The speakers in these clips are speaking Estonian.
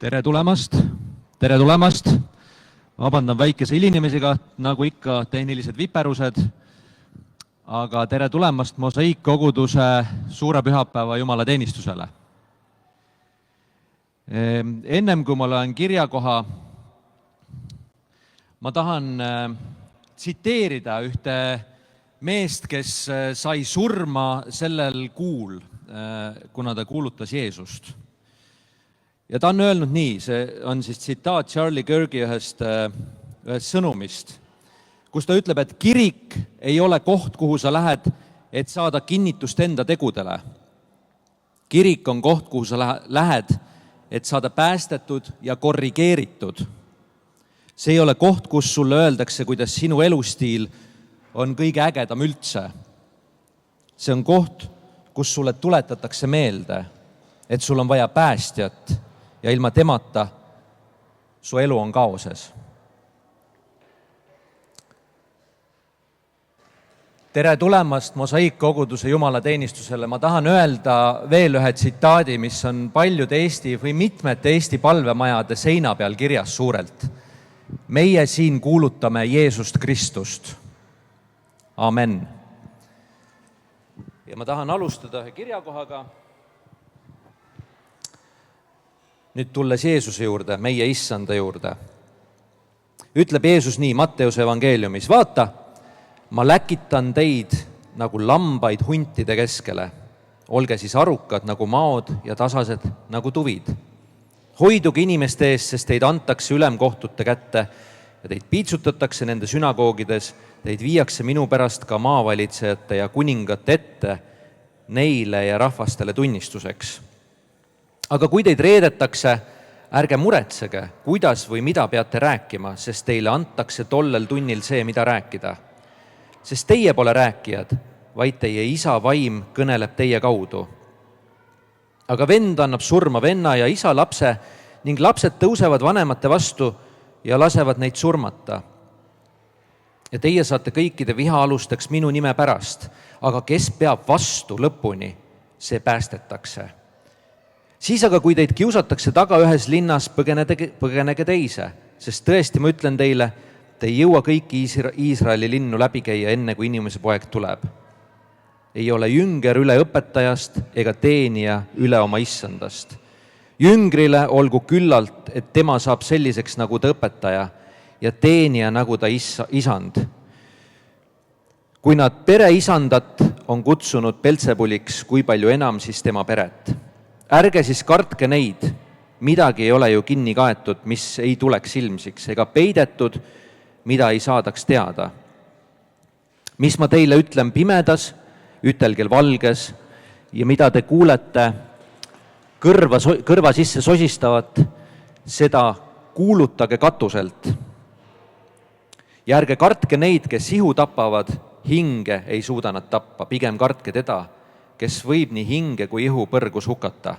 Tere tulemast! Tere tulemast! Vabandan väikese hilinemisega, nagu ikka tehnilised viperused, aga tere tulemast Mosaiikkoguduse suure pühapäeva jumalateenistusele. Ennem kui ma loen kirjakoha, ma tahan tsiteerida ühte meest, kes sai surma sellel kuul, kuna ta kuulutas Jeesust. Ja ta on öelnud nii, see on siis tsitaat Charlie Kirki ühest sõnumist, kus ta ütleb, et kirik ei ole koht, kuhu sa lähed, et saada kinnitust enda tegudele. Kirik on koht, kuhu sa lähed, et saada päästetud ja korrigeeritud. See ei ole koht, kus sulle öeldakse, kuidas sinu elustiil on kõige ägedam üldse. See on koht, kus sulle tuletatakse meelde, et sul on vaja päästjat ja ilma temata su elu on kaoses. Tere tulemast Mosaiikkoguduse jumalateenistusele. Ma tahan öelda veel ühe tsitaadi, mis on paljude Eesti või mitmete Eesti palvemajade seina peal kirjas suurelt. Meie siin kuulutame Jeesust Kristust. Amen. Ja ma tahan alustada ühe kirjakohaga. Nüüd tulles Jeesuse juurde, meie issanda juurde. Ütleb Jeesus nii Matteuse evangeeliumis, vaata, ma läkitan teid nagu lambaid huntide keskele. Olge siis arukad nagu maod ja tasased nagu tuvid. Hoiduge inimeste eest, sest teid antakse ülemkohtute kätte ja teid piitsutatakse nende sünagoogides, teid viiakse minu pärast ka maavalitsejate ja kuningate ette neile ja rahvastele tunnistuseks. Aga kui teid reedetakse, ärge muretsege, kuidas või mida peate rääkima, sest teile antakse tollel tunnil see, mida rääkida. Sest teie pole rääkijad, vaid teie isa vaim kõneleb teie kaudu. Aga vend annab surma venna ja isa lapse ning lapsed tõusevad vanemate vastu ja lasevad neid surmata. Ja teie saate kõikide vihaalusteks minu nime pärast, aga kes peab vastu lõpuni, see päästetakse. Siis aga, kui teid kiusatakse taga ühes linnas, põgenege teise, sest tõesti ma ütlen teile, te ei jõua kõiki Iisraeli linnu läbi käia, enne kui inimese poeg tuleb. Ei ole jünger üle õpetajast ega teenija üle oma issandast. Jüngrile olgu küllalt, et tema saab selliseks nagu ta õpetaja ja teenija nagu ta isand. Kui nad pereisandat on kutsunud Peltsebuliks, kui palju enam siis tema peret. Ärge siis kartke neid, midagi ei ole ju kinni kaetud, mis ei tuleks ilmsiks, ega peidetud, mida ei saadaks teada. Mis ma teile ütlen pimedas, ütelgel valges, ja mida te kuulete kõrva sisse sosistavat, seda kuulutage katuselt. Ja ärge kartke neid, kes ihu tapavad, hinge ei suuda nad tappa, pigem kartke teda, kes võib nii hinge kui ihu põrgus hukata.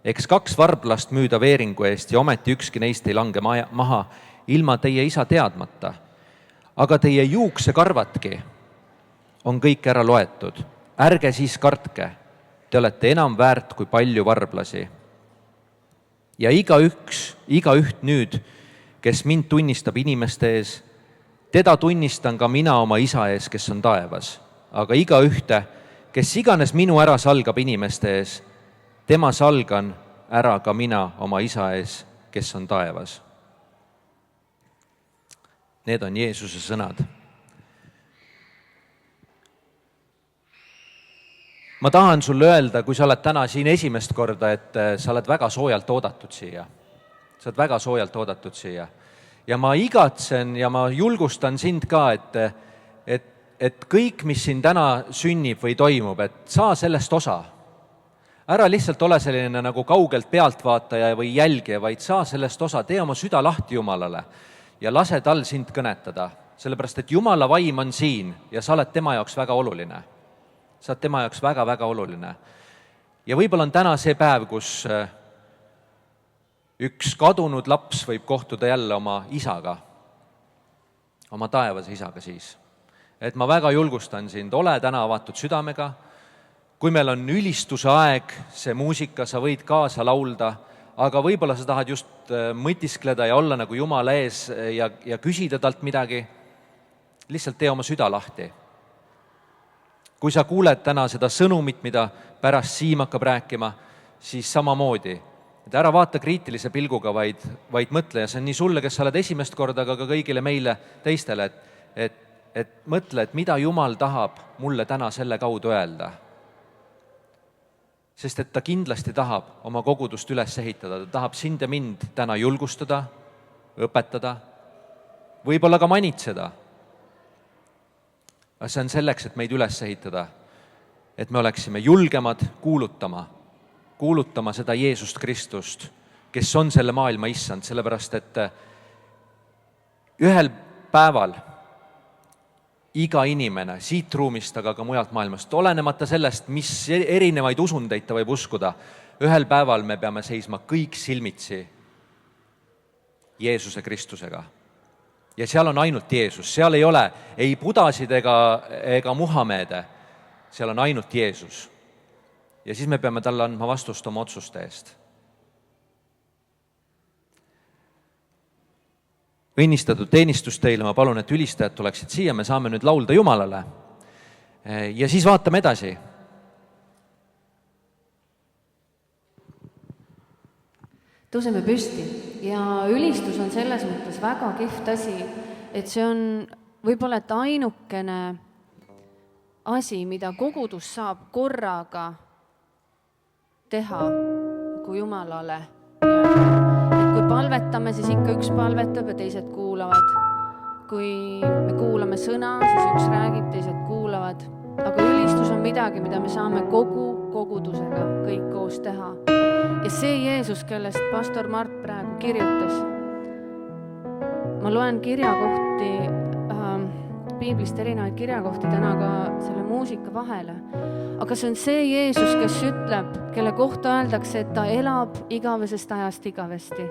Eks 2 varblast müüda veeringu eest ja ometi ükski neist ei lange maha ilma teie isa teadmata. Aga teie juuksekarvatki on kõik ära loetud. Ärge siis kartke, te olete enam väärt kui palju varblasi. Ja igaüht nüüd, kes mind tunnistab inimeste ees, teda tunnistan ka mina oma isa ees, kes on taevas. Aga igaühte, kes iganes minu ära salgab inimeste ees, tema salgan ära ka mina oma isa ees, kes on taevas. Need on Jeesuse sõnad. Ma tahan sulle öelda, kui sa oled täna siin esimest korda, et sa oled väga soojalt oodatud siia. Sa oled väga soojalt oodatud siia. Ja ma igatsen ja ma julgustan sind ka, et kõik, mis siin täna sünnib või toimub, et saa sellest osa. Ära lihtsalt ole selline nagu kaugelt pealtvaataja või jälgija, vaid saa sellest osa, tee oma süda lahti Jumalale ja lase tal sind kõnetada, sellepärast et Jumala vaim on siin ja sa oled tema jaoks väga oluline. Sa oled tema jaoks väga-väga oluline. Ja võib-olla on täna see päev, kus üks kadunud laps võib kohtuda jälle oma isaga, oma taevase isaga siis. Et ma väga julgustan sind, ole täna avatud südamega. Kui meil on ülistuse aeg, see muusika, sa võid kaasa laulda, aga võib-olla sa tahad just mõtiskleda ja olla nagu Jumala ees ja küsida talt midagi, lihtsalt tee oma süda lahti. Kui sa kuuled täna seda sõnumit, mida pärast Siim hakkab rääkima, siis samamoodi. Et ära vaata kriitilise pilguga, vaid mõtle, ja see on nii sulle, kes sa oled esimest korda, aga ka kõigile meile teistele, et mõtle, et mida Jumal tahab mulle täna selle kaudu öelda. Sest et ta kindlasti tahab oma kogudust üles ehitada, ta tahab sind ja mind täna julgustada, õpetada, võib-olla ka manitseda. See on selleks, et meid üles ehitada, et me oleksime julgemad kuulutama seda Jeesust Kristust, kes on selle maailma issand, sellepärast et ühel päeval iga inimene siit ruumist, aga ka mujalt maailmast, olenemata sellest, mis erinevaid usundeid ta võib uskuda, ühel päeval me peame seisma kõik silmitsi Jeesuse Kristusega. Ja seal on ainult Jeesus, seal ei ole ei budasid ega Muhamede, seal on ainult Jeesus. Ja siis me peame talle andma vastust oma otsuste eest. Õnnistatud teenistus teile, ma palun, et ülistajad tuleksid siia, me saame nüüd laulda Jumalale. Ja siis vaatame edasi. Tõuseme püsti ja ülistus on selles mõttes väga kihvt asi, et see on võib-olla et ainukene asi, mida kogudus saab korraga teha kui Jumalale. Et kui palvetame, siis ikka üks palvetab ja teised kuulavad. Kui me kuulame sõna, siis üks räägib, teised kuulavad. Aga ülistus on midagi, mida me saame kogu kogudusega kõik koos teha. Ja see Jeesus, kellest pastor Mart praegu kirjutas, ma loen kirjakohti, piiblist erinevaid kirjakohti täna ka selle muusika vahele. Aga see on see Jeesus, kes ütleb, kelle kohta öeldakse, et ta elab igavesest ajast igavesti.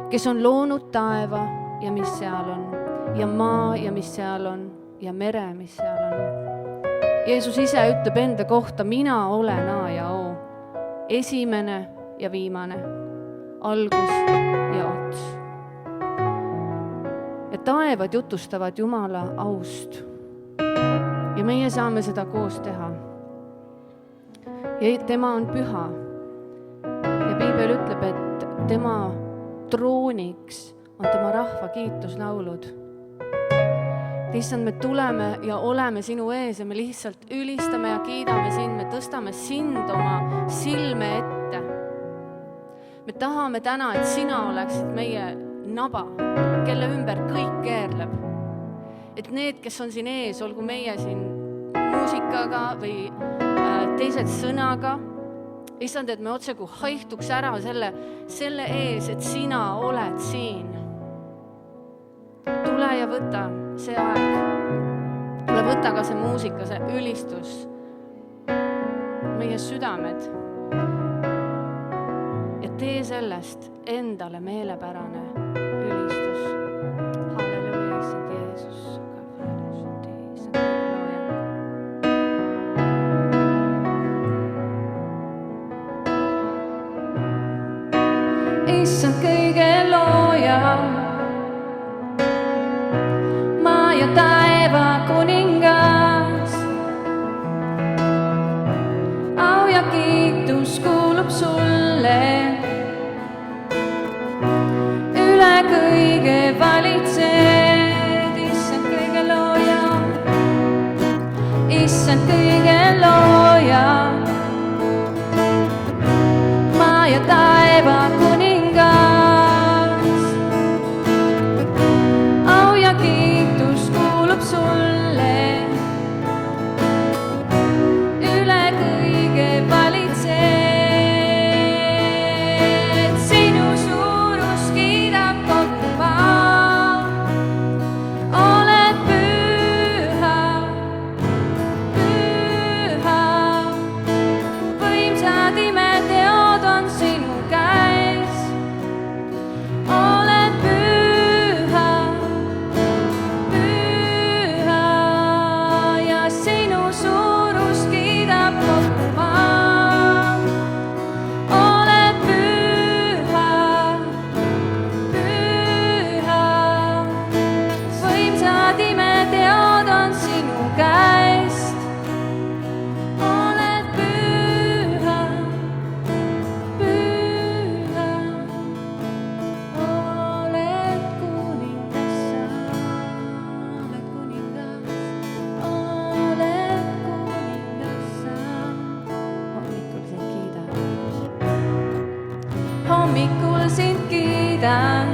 Kes on loonud taeva ja mis seal on, ja maa ja mis seal on, ja mere, mis seal on. Jeesus ise ütleb enda kohta, mina olen A ja O, esimene ja viimane, algus ja ots. Ja taevad jutustavad Jumala aust. Ja meie saame seda koos teha. Ja tema on püha. Ja piibel ütleb, et tema trooniks on tema rahva kiituslaulud. Issand, me tuleme ja oleme sinu ees ja me lihtsalt ülistame ja kiidame sind, me tõstame sind oma silme ette. Me tahame täna, et sina oleksid meie naba, kelle ümber kõik keerleb. Et need, kes on siin ees, olgu meie siin muusikaga või teised sõnaga, issand, et me otseku haihtuks ära selle ees, et sina oled siin. Tule ja võta see aeg. Tule võta ka see muusika, see ülistus, meie südamed. Ja tee sellest endale meelepärane ülistus. Halleluja, issand Jeesus. Issand kõige looja, maa ja taeva kuningas. Au ja kiitus kuulub sulle, üle kõige valitsed. Issand kõige looja, issand kõige looja, maa ja taeva kuningas. Au ja kiitus kuulub sulle, üle kõige valitsed. Sinu suurus kiidab kogu maa, oled püha, püha. hommikul sind kiidan,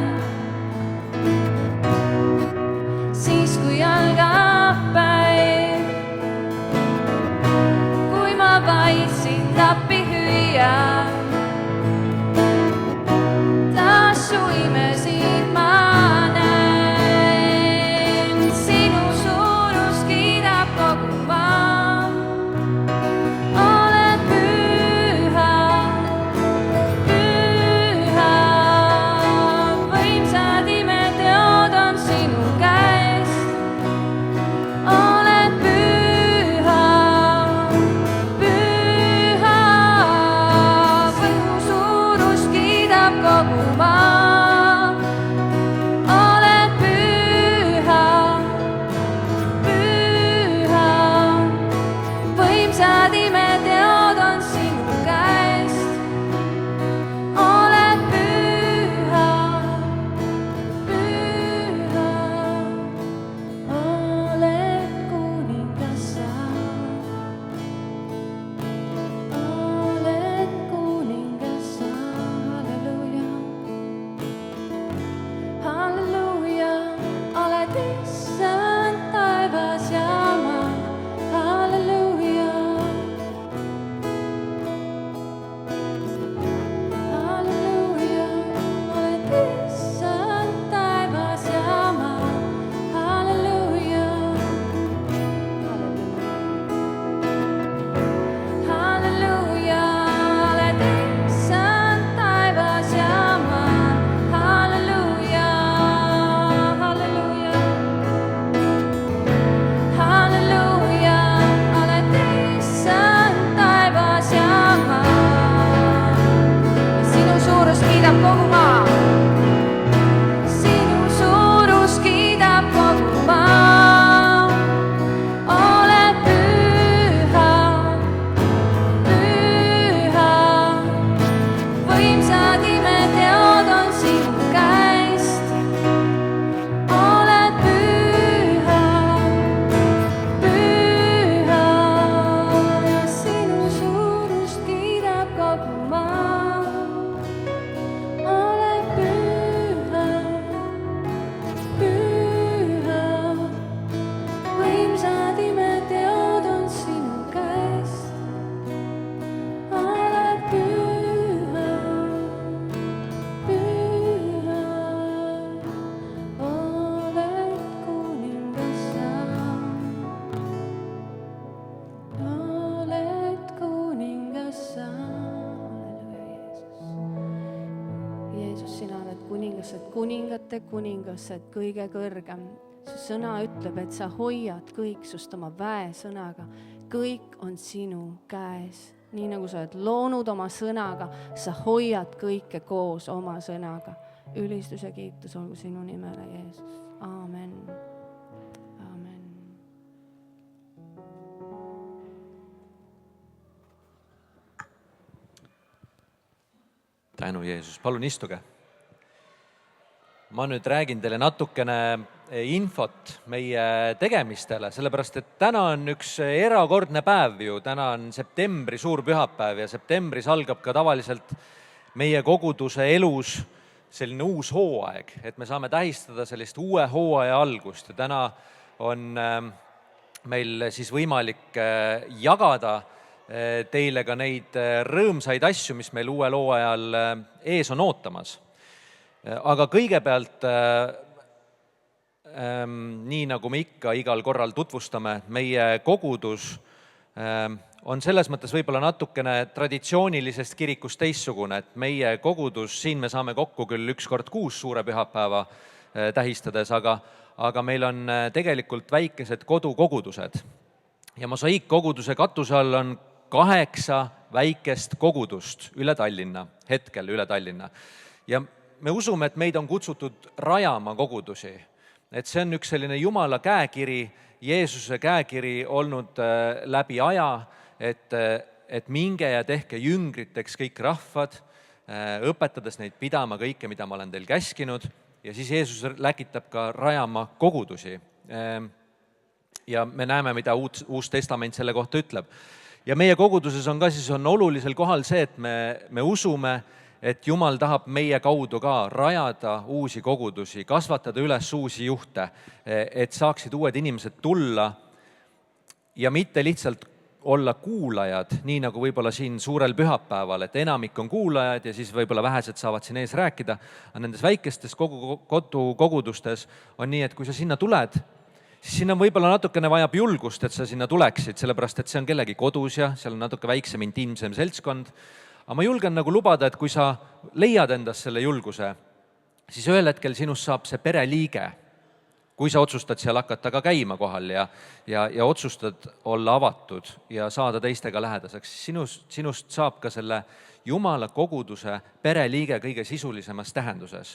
siis kui algab päev, kui ma vaid sind appi hüüan, taas su imesid ma näen, sinu suurus kiidab kogu maa. Oled püha, püha, võimsad imeteod on sinu käest. Oled püha, püha, võimu suurus kiidab kogu maa. Oled püha, püha, võimsad imeteod on sinu käest. Oled püha, püha, oled kuningas sa. Oled kuningas sa, halleluuja. Halleluuja, oled issand taevas ja maa, halleluuja. Halleluuja, oled issand taevas ja maa, halleluuja. Halleluuja, oled issand taevas ja maa, halleluuja, halleluuja. Halleluuja, oled issand taevas ja maa. Sinu suurus kiidab kogu maa. Sinu suurus kiidab kogu maa. Oled püha, püha, võimsad imeteod on sinu käest. Oled püha, püha, sinu suurust kiidab kogu maa. Oled püha, püha, võimsad imeteod on sinu käest. Oled püha, püha, oled kuningas sa. Oled kuningas sa. Jeesus, sina oled kuningased, kuningate kuningas, sa oled kõige kõrgem. Su sõna ütleb, et sa hoiad kõik sust oma väesõnaga. Kõik on sinu käes. Nii nagu sa oled loonud oma sõnaga, sa hoiad kõike koos oma sõnaga. Ülistus ja kiitus olgu sinu nimele, Jeesus. Aamen. Aamen. Tänu, Jeesus. Palun istuge. Ma nüüd räägin teile natukene infot meie tegemistele, sellepärast et täna on üks erakordne päev ju. Täna on septembri suur pühapäev ja septembris algab ka tavaliselt meie koguduse elus selline uus hooaeg, et me saame tähistada sellist uue hooaja algust ja täna on meil siis võimalik jagada teile ka neid rõõmsaid asju, mis meil uuel hooajal ees on ootamas. Aga kõigepealt, nii nagu me ikka igal korral tutvustame, meie kogudus on selles mõttes võib-olla natukene traditsioonilisest kirikust teissugune, et meie kogudus, siin me saame kokku küll üks kord kuus suure pühapäeva tähistades, aga meil on tegelikult väikesed kodukogudused. Ja Mosaiikkoguduse katuse all on 8 väikest kogudust üle Tallinna, hetkel üle Tallinna. Ja me usume, et meid on kutsutud rajama kogudusi. Et see on üks selline Jumala käekiri, Jeesuse käekiri olnud läbi aja, et minge ja tehke jüngriteks kõik rahvad, õpetades neid pidama kõike, mida ma olen teil käskinud. Ja siis Jeesus läkitab ka rajama kogudusi. Ja me näeme, mida Uus Testament selle kohta ütleb. Ja meie koguduses on ka siis olulisel kohal see, et me usume, et Jumal tahab meie kaudu ka rajada uusi kogudusi, kasvatada üles uusi juhte, et saaksid uued inimesed tulla ja mitte lihtsalt olla kuulajad, nii nagu võib-olla siin suurel pühapäeval, et enamik on kuulajad ja siis võib-olla vähesed saavad siin ees rääkida, aga nendes väikestes kogudustes on nii, et kui sa sinna tuled, siis sinna võib-olla natukene vajab julgust, et sa sinna tuleksid, sellepärast et see on kellegi kodus ja seal on natuke väiksem, intiimsem seltskond. Aga ma julgen nagu lubada, et kui sa leiad endas selle julguse, siis ühel hetkel sinust saab see pereliige, kui sa otsustad seal hakata ka käima kohal ja otsustad olla avatud ja saada teistega lähedaseks, siis sinust saab ka selle Jumala koguduse pereliige kõige sisulisemas tähenduses.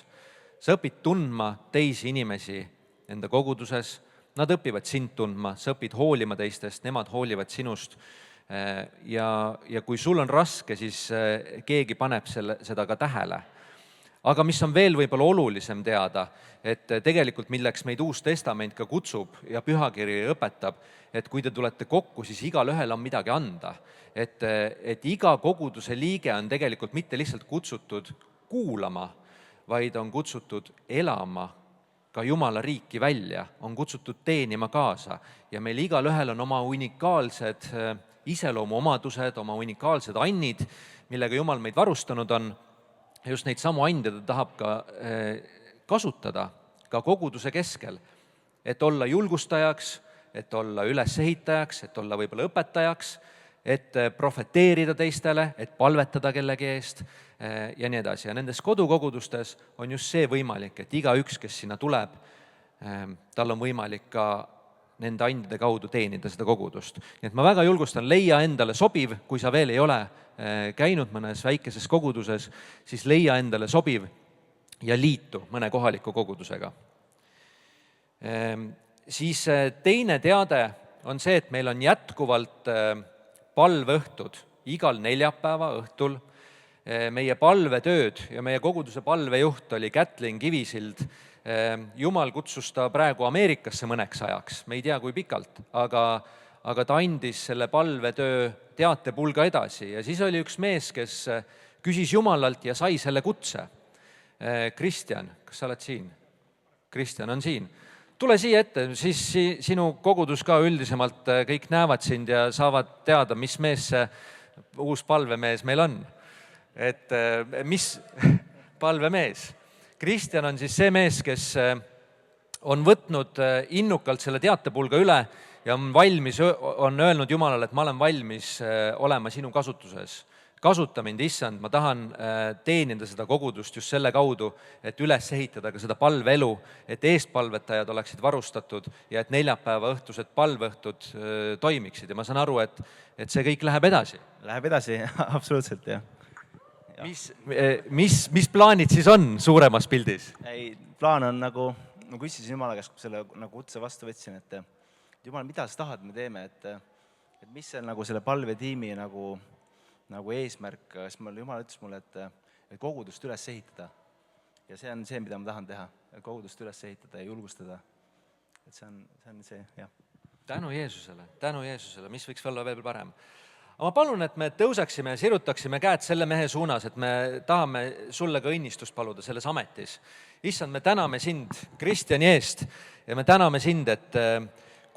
Sa õpid tundma teisi inimesi enda koguduses, nad õpivad sind tundma, sa õpid hoolima teistest, nemad hoolivad sinust. Ja kui sul on raske, siis keegi paneb seda ka tähele. Aga mis on veel võib-olla olulisem teada, et tegelikult milleks meid Uus Testament ka kutsub ja pühakiri õpetab, et kui te tulete kokku, siis igal ühel on midagi anda. Et iga koguduse liige on tegelikult mitte lihtsalt kutsutud kuulama, vaid on kutsutud elama ka Jumala riiki välja, on kutsutud teenima kaasa ja meil igal ühel on oma unikaalsed iseloomuomadused, oma unikaalsed annid, millega Jumal meid varustanud on. Just neid samu ande ta tahab ka kasutada ka koguduse keskel, et olla julgustajaks, et olla ülesehitajaks, et olla võib-olla õpetajaks, et profeteerida teistele, et palvetada kellegi eest ja nii edasi. Ja nendes kodukogudustes on just see võimalik, et igaüks, kes sinna tuleb, tal on võimalik ka nende andide kaudu teenida seda kogudust. Nii et ma väga julgustan, leia endale sobiv, kui sa veel ei ole käinud mõnes väikeses koguduses, siis leia endale sobiv ja liitu mõne kohaliku kogudusega. Siis teine teade on see, et meil on jätkuvalt palveõhtud igal neljapäeva õhtul. Meie palvetööd ja meie koguduse palvejuht oli Kätlin Kivisild. Jumal kutsus ta praegu Ameerikasse mõneks ajaks, me ei tea, kui pikalt, aga ta andis selle palvetöö teatepulga edasi ja siis oli üks mees, kes küsis Jumalalt ja sai selle kutse. Kristjan, kas sa oled siin? Kristjan on siin. Tule siia ette, siis sinu kogudus ka üldisemalt kõik näevad sind ja saavad teada, mis mees see uus palvemees meil on. Et mis palvemees? Kristjan on siis see mees, kes on võtnud innukalt selle teatepulga üle ja on öelnud Jumalale, et ma olen valmis olema sinu kasutuses. Kasuta mind, issand, ma tahan teenida seda kogudust just selle kaudu, et üles ehitada ka seda palveelu, et eestpalvetajad oleksid varustatud ja et neljapäeva õhtused palveõhtud toimiksid. Ja ma saan aru, et see kõik läheb edasi. Läheb edasi, absoluutselt, jah. Mis plaanid siis on suuremas pildis? Plaan on nagu küsisin Jumala käest, kui selle kutse vastu võtsin, et Jumal, mida sa tahad, me teeme, et mis see nagu selle palvetiimi nagu eesmärk, siis Jumal ütles mulle, et kogudust üles ehitada. Ja see on see, mida ma tahan teha, kogudust üles ehitada ja julgustada. Et see on see, jah. Tänu Jeesusele, mis võiks olla veel parem. Ma palun, et me tõuseksime ja sirutaksime käed selle mehe suunas, et me tahame sulle ka õnnistust paluda selles ametis. Issand, me täname sind Kristjani eest ja me täname sind, et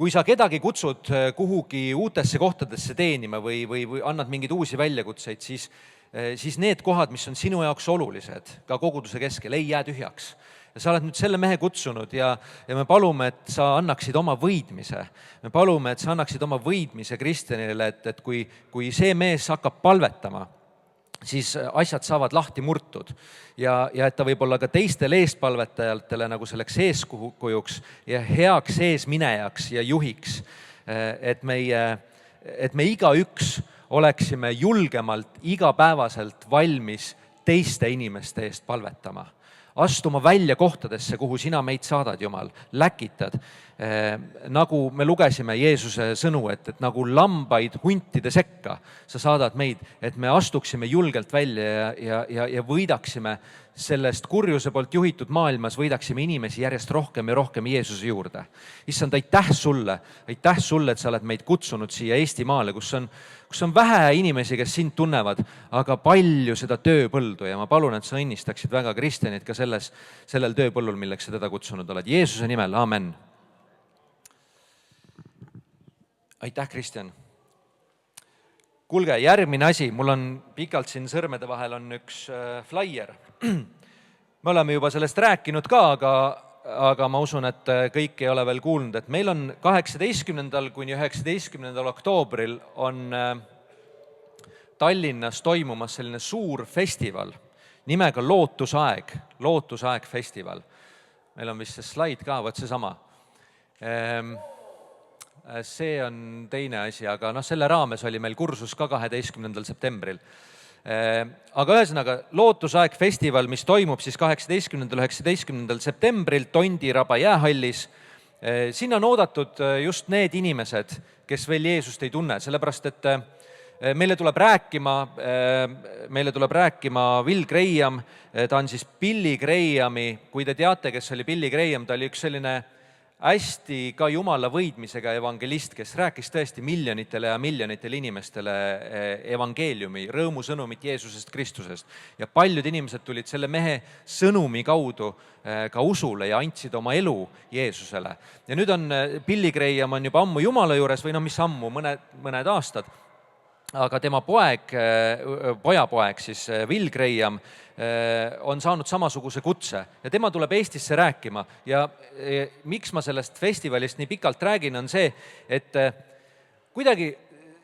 kui sa kedagi kutsud kuhugi uutesse kohtadesse teenima või annad mingeid uusi väljakutseid, siis need kohad, mis on sinu jaoks olulised, ka koguduse keskel, ei jää tühjaks. Ja sa oled nüüd selle mehe kutsunud ja me palume, et sa annaksid oma võidmise. Me palume, et sa annaksid oma võidmise Kristjanile, et kui see mees hakkab palvetama, siis asjad saavad lahti murtud ja et ta võib olla ka teistele eespalvetajatele nagu selleks eeskujuks ja heaks eesminejaks ja juhiks, et me igaüks oleksime julgemalt igapäevaselt valmis teiste inimeste eest palvetama. Astuma välja kohtadesse, kuhu sina meid saadad, Jumal, läkitad. nagu me lugesime Jeesuse sõnu, et nagu lambaid huntide sekka sa saadad meid, et me astuksime julgelt välja ja võidaksime sellest kurjuse poolt juhitud maailmas, võidaksime inimesi järjest rohkem ja rohkem Jeesuse juurde. Issand, aitäh sulle, et sa oled meid kutsunud siia Eestimaale, kus on vähe inimesi, kes sind tunnevad, aga palju seda tööpõldu ja ma palun, et sa õnnistaksid väga Kristjanit ka sellel tööpõllul, milleks sa teda kutsunud oled. Jeesuse nimel, aamen. Aitäh, Kristjan. Kuulge, järgmine asi, mul on pikalt siin sõrmede vahel on üks flyer. Me oleme juba sellest rääkinud ka, aga ma usun, et kõik ei ole veel kuulnud, et meil on 18. kuni 19. oktoobril on Tallinnas toimumas selline suur festival nimega Lootusaeg festival. Meil on vist see slaid ka, võt seesama. See on teine asi, aga selle raames oli meil kursus ka 12. septembril. Aga ühesõnaga, Lootusaeg festival, mis toimub siis 18. 19. septembril Tondiraba jäähallis, sinna on oodatud just need inimesed, kes veel Jeesust ei tunne, sellepärast et meile tuleb rääkima Will Graham, ta on siis Billy Grahami, kui te teate, kes oli Billy Graham, ta oli üks selline hästi ka Jumala võidmisega evangelist, kes rääkis tõesti miljonitele ja miljonitele inimestele evangeeliumi, rõõmusõnumit Jeesusest Kristusest. Ja paljud inimesed tulid selle mehe sõnumi kaudu ka usule ja andsid oma elu Jeesusele. Ja nüüd on Billy Graham on juba ammu Jumala juures või mis ammu, mõned aastad, aga tema pojapoeg siis Will Graham on saanud samasuguse kutse ja tema tuleb Eestisse rääkima ja miks ma sellest festivalist nii pikalt räägin, on see, et kuidagi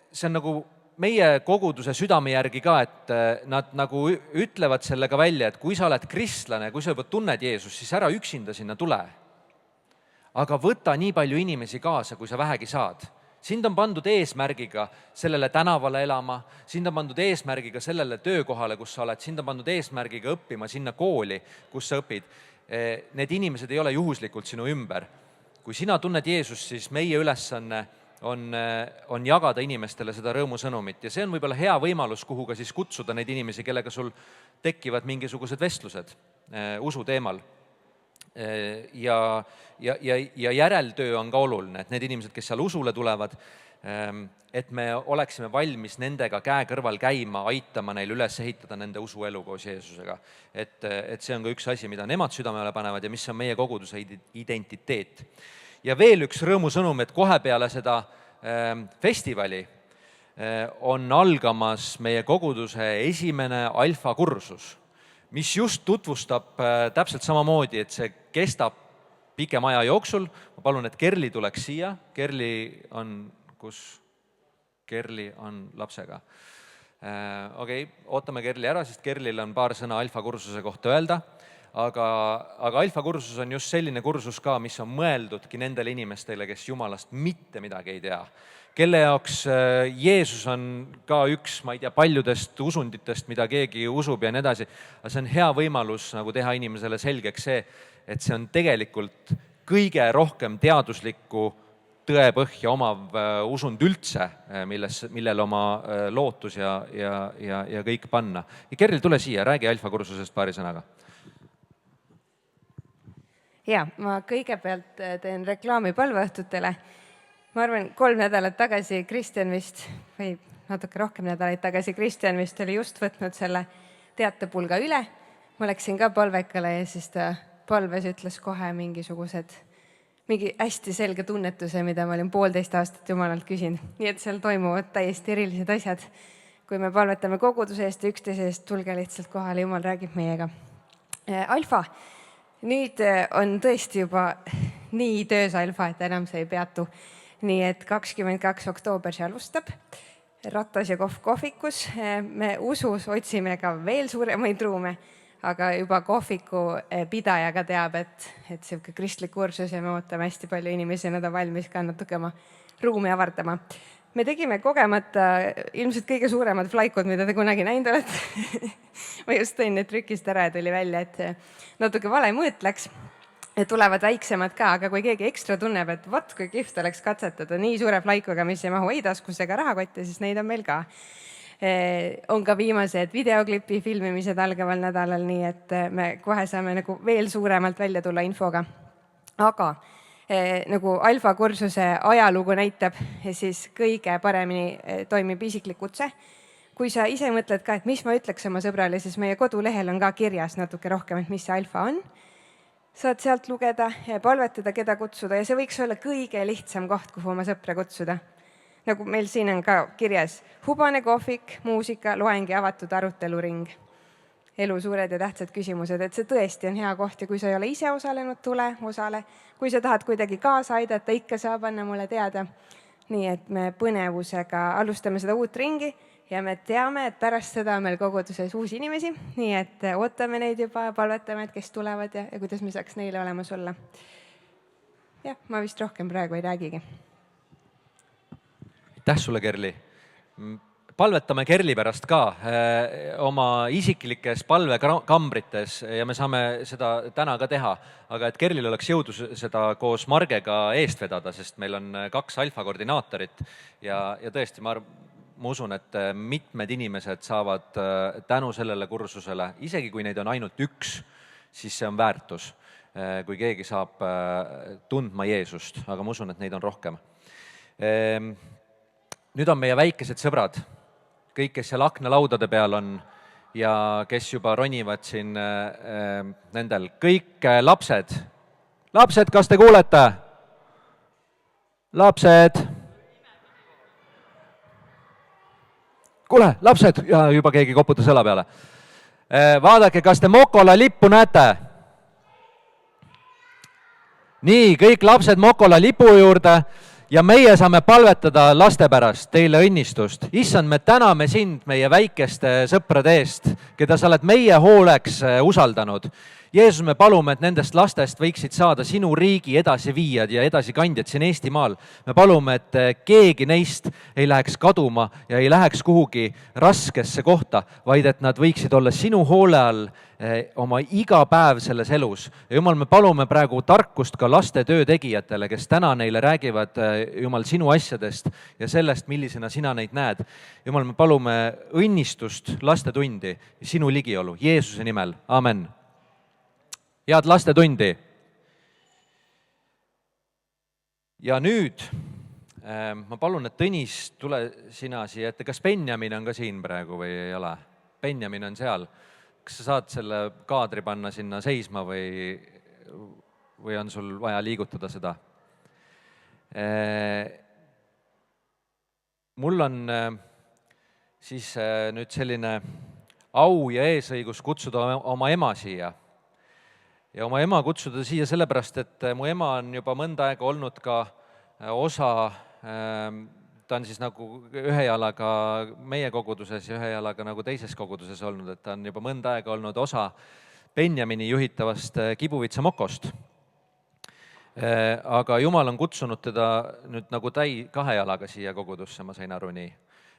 see on nagu meie koguduse südame järgi ka, et nad nagu ütlevad sellega välja, et kui sa oled kristlane, kui sa juba tunned Jeesust, siis ära üksinda sinna tule. Aga võta nii palju inimesi kaasa, kui sa vähegi saad. Sind on pandud eesmärgiga sellele tänavale elama, sind on pandud eesmärgiga sellele töökohale, kus sa oled, sind on pandud eesmärgiga õppima sinna kooli, kus sa õpid. Need inimesed ei ole juhuslikult sinu ümber. Kui sina tunned Jeesust, siis meie ülesanne on jagada inimestele seda rõõmusõnumit ja see on võib-olla hea võimalus, kuhu ka siis kutsuda neid inimesi, kellega sul tekivad mingisugused vestlused usu teemal. Ja järeltöö on ka oluline, et need inimesed, kes seal usule tulevad, et me oleksime valmis nendega käe kõrval käima, aitama neil üles ehitada nende usuelu koos Jeesusega. Et see on ka üks asi, mida nemad südamele panevad ja mis on meie koguduse identiteet. Ja veel üks rõõmusõnum, et kohe peale seda festivali on algamas meie koguduse esimene alfa-kursus, mis just tutvustab täpselt samamoodi, et see kestab pikem aja jooksul. Ma palun, et Kerli tuleks siia. Kerli on lapsega. Okei, ootame Kerli ära, sest Kerlil on paar sõna alfa-kursuse kohta öelda. Aga alfa-kursus on just selline kursus ka, mis on mõeldudki nendele inimestele, kes Jumalast mitte midagi ei tea. Kelle jaoks Jeesus on ka üks, ma ei tea, paljudest usunditest, mida keegi usub ja nii edasi. Aga see on hea võimalus nagu teha inimesele selgeks see, et see on tegelikult kõige rohkem teaduslikku tõepõhja omav usund üldse, millel oma lootus ja kõik panna. Ja Kerli, tule siia, räägi alfa-kursusest paari sõnaga. Ja, ma kõigepealt teen reklaami palveõhtutele. Ma arvan, 3 nädalat tagasi Kristjan vist, või natuke rohkem nädalaid tagasi Kristjan vist oli just võtnud selle teatepulga üle. Ma läksin ka palvekale ja siis ta palves ütles kohe mingi hästi selge tunnetuse, mida ma olin 1,5 aastat Jumalalt küsinud. Nii et seal toimuvad täiesti erilised asjad. Kui me palvetame koguduse eest ja üksteise eest, tulge lihtsalt kohale, Jumal räägib meiega. Alfa, nüüd on tõesti juba nii töös Alfa, et enam see ei peatu. Nii et 22. oktoober see alustab Ratas ja kohvikus. Me usus otsime ka veel suuremaid ruume, aga juba kohviku pidaja ka teab, et see kristlik kursus ja me ootame hästi palju inimesi, nad on valmis ka natuke oma ruumi avardama. Me tegime kogemata ilmselt kõige suuremad flaikod, mida te kunagi näinud olete. Ma just tõin need trükist ära ja tuli välja, et natuke vale mõõt läks. tulevad väiksemad ka, aga kui keegi ekstra tunneb, et vot kui kihvt oleks katsetada nii suure flaikuga, mis ei mahu ei taskusse ega rahakotti, siis neid on meil ka. On ka viimased videoklipi filmimised algaval nädalal, nii et me kohe saame nagu veel suuremalt välja tulla infoga. Aga nagu alfa kursuse ajalugu näitab, siis kõige paremini toimib isiklik kutse. Kui sa ise mõtled ka, et mis ma ütleks oma sõbrale, siis meie kodulehel on ka kirjas natuke rohkem, et mis see alfa on. Saad sealt lugeda ja palvetada, keda kutsuda ja see võiks olla kõige lihtsam koht, kuhu oma sõpra kutsuda. Nagu meil siin on ka kirjas hubane kohvik, muusika, loeng ja avatud aruteluring. Elu suured ja tähtsad küsimused, et see tõesti on hea koht ja kui sa ei ole ise osalenud, tule osale. Kui sa tahad kuidagi kaasa aidata, ikka saab anna mulle teada. Nii et me põnevusega alustame seda uut ringi ja me teame, et pärast seda on meil koguduses uusi inimesi, nii et ootame neid juba, palvetame, et kes tulevad ja kuidas me saaks neile olemas olla. Jah, ma vist rohkem praegu ei räägigi. Aitäh sulle, Kerli. Palvetame Kerli pärast ka oma isiklikes palvekambrites ja me saame seda täna ka teha, aga et Kerlil oleks jõudu seda koos Margega eest vedada, sest meil on 2 alfa koordinaatorit ja tõesti, ma usun, et mitmed inimesed saavad tänu sellele kursusele, isegi kui neid on ainult 1, siis see on väärtus, kui keegi saab tundma Jeesust, aga ma usun, et neid on rohkem. Nüüd on meie väikesed sõbrad, kõik, kes seal aknalaudade peal on ja kes juba ronivad siin nendel. Kõik lapsed. Lapsed, kas te kuulete? Lapsed. Kuule, lapsed, ja juba keegi koputas õla peale. Vaadake, kas te Mokola lippu näete? Nii, kõik lapsed Mokola lipu juurde ja meie saame palvetada laste pärast, teile õnnistust. Issand, me täname sind meie väikeste sõprade eest, keda sa oled meie hooleks usaldanud. Jeesus, me palume, et nendest lastest võiksid saada sinu riigi edasiviijad ja edasikandjad siin Eestimaal. Me palume, et keegi neist ei läheks kaduma ja ei läheks kuhugi raskesse kohta, vaid et nad võiksid olla sinu hoole all oma iga päev selles elus. Ja Jumal, me palume praegu tarkust ka laste töötegijatele, kes täna neile räägivad, Jumal, sinu asjadest ja sellest, millisena sina neid näed. Jumal, me palume õnnistust lastetundi ja sinu ligiolu. Jeesuse nimel. Amen. Head lastetundi. Ja nüüd ma palun, et Tõnis, tule sina siia ette. Kas Benjamin on ka siin praegu või ei ole? Benjamin on seal. Kas sa saad selle kaadri panna sinna seisma või on sul vaja liigutada seda? Mul on siis nüüd selline au ja eesõigus kutsuda oma ema siia. Ja oma ema kutsuda siia sellepärast, et mu ema on juba mõnda aega olnud ka osa, ta on siis nagu ühe jalaga meie koguduses ja ühe jalaga nagu teises koguduses olnud, et ta on juba mõnda aega olnud osa Benjamini juhitavast Kibuvitsa Mokost. Aga Jumal on kutsunud teda nüüd nagu 2 jalaga siia kogudusse, ma sain aru nii.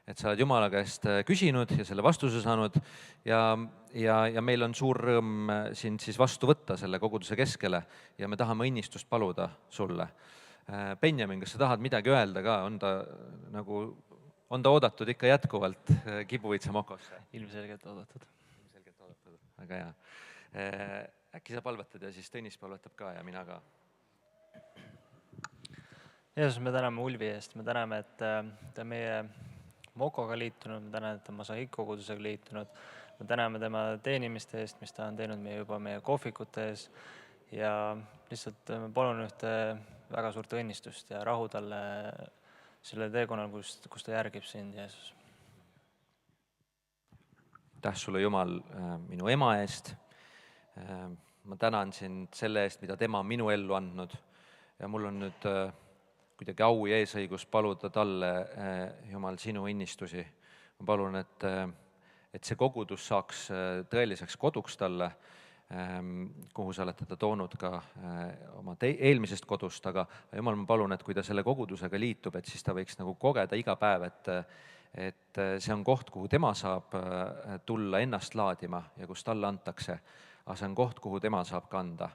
Et sa oled Jumala käest küsinud ja selle vastuse saanud ja meil on suur rõõm sind siis vastu võtta selle koguduse keskele ja me tahame õnnistust paluda sulle. Benjamin, kas sa tahad midagi öelda ka? On ta oodatud ikka jätkuvalt Kibuvitsa Mokosse? Ilmselgelt oodatud. Väga hea. Äkki sa palvetad ja siis Tõnis palvetab ka ja mina ka. Jeesus, me täname Ulvi eest, me täname, et ta meie Mokoga liitunud, me täname, et ta Mosaik kogudusega liitunud, me täname tema teenimiste eest, mis ta on teinud meie kohvikute ees ja lihtsalt me palun ühte väga suurt õnnistust ja rahu talle selle teekonnal, kus ta järgib sind, Jeesus. Aitäh sulle, Jumal, minu ema eest. Ma tänan sind selle eest, mida tema on minu ellu andnud ja mul on nüüd kuidagi au ja eesõigus paluda talle, Jumal, sinu õnnistusi. Ma palun, et see kogudus saaks tõeliseks koduks talle, kuhu sa oled teda toonud ka oma eelmisest kodust, aga Jumal, ma palun, et kui ta selle kogudusega liitub, et siis ta võiks nagu kogeda iga päev, et see on koht, kuhu tema saab tulla ennast laadima ja kus talle antakse, aga see on koht, kuhu tema saab kanda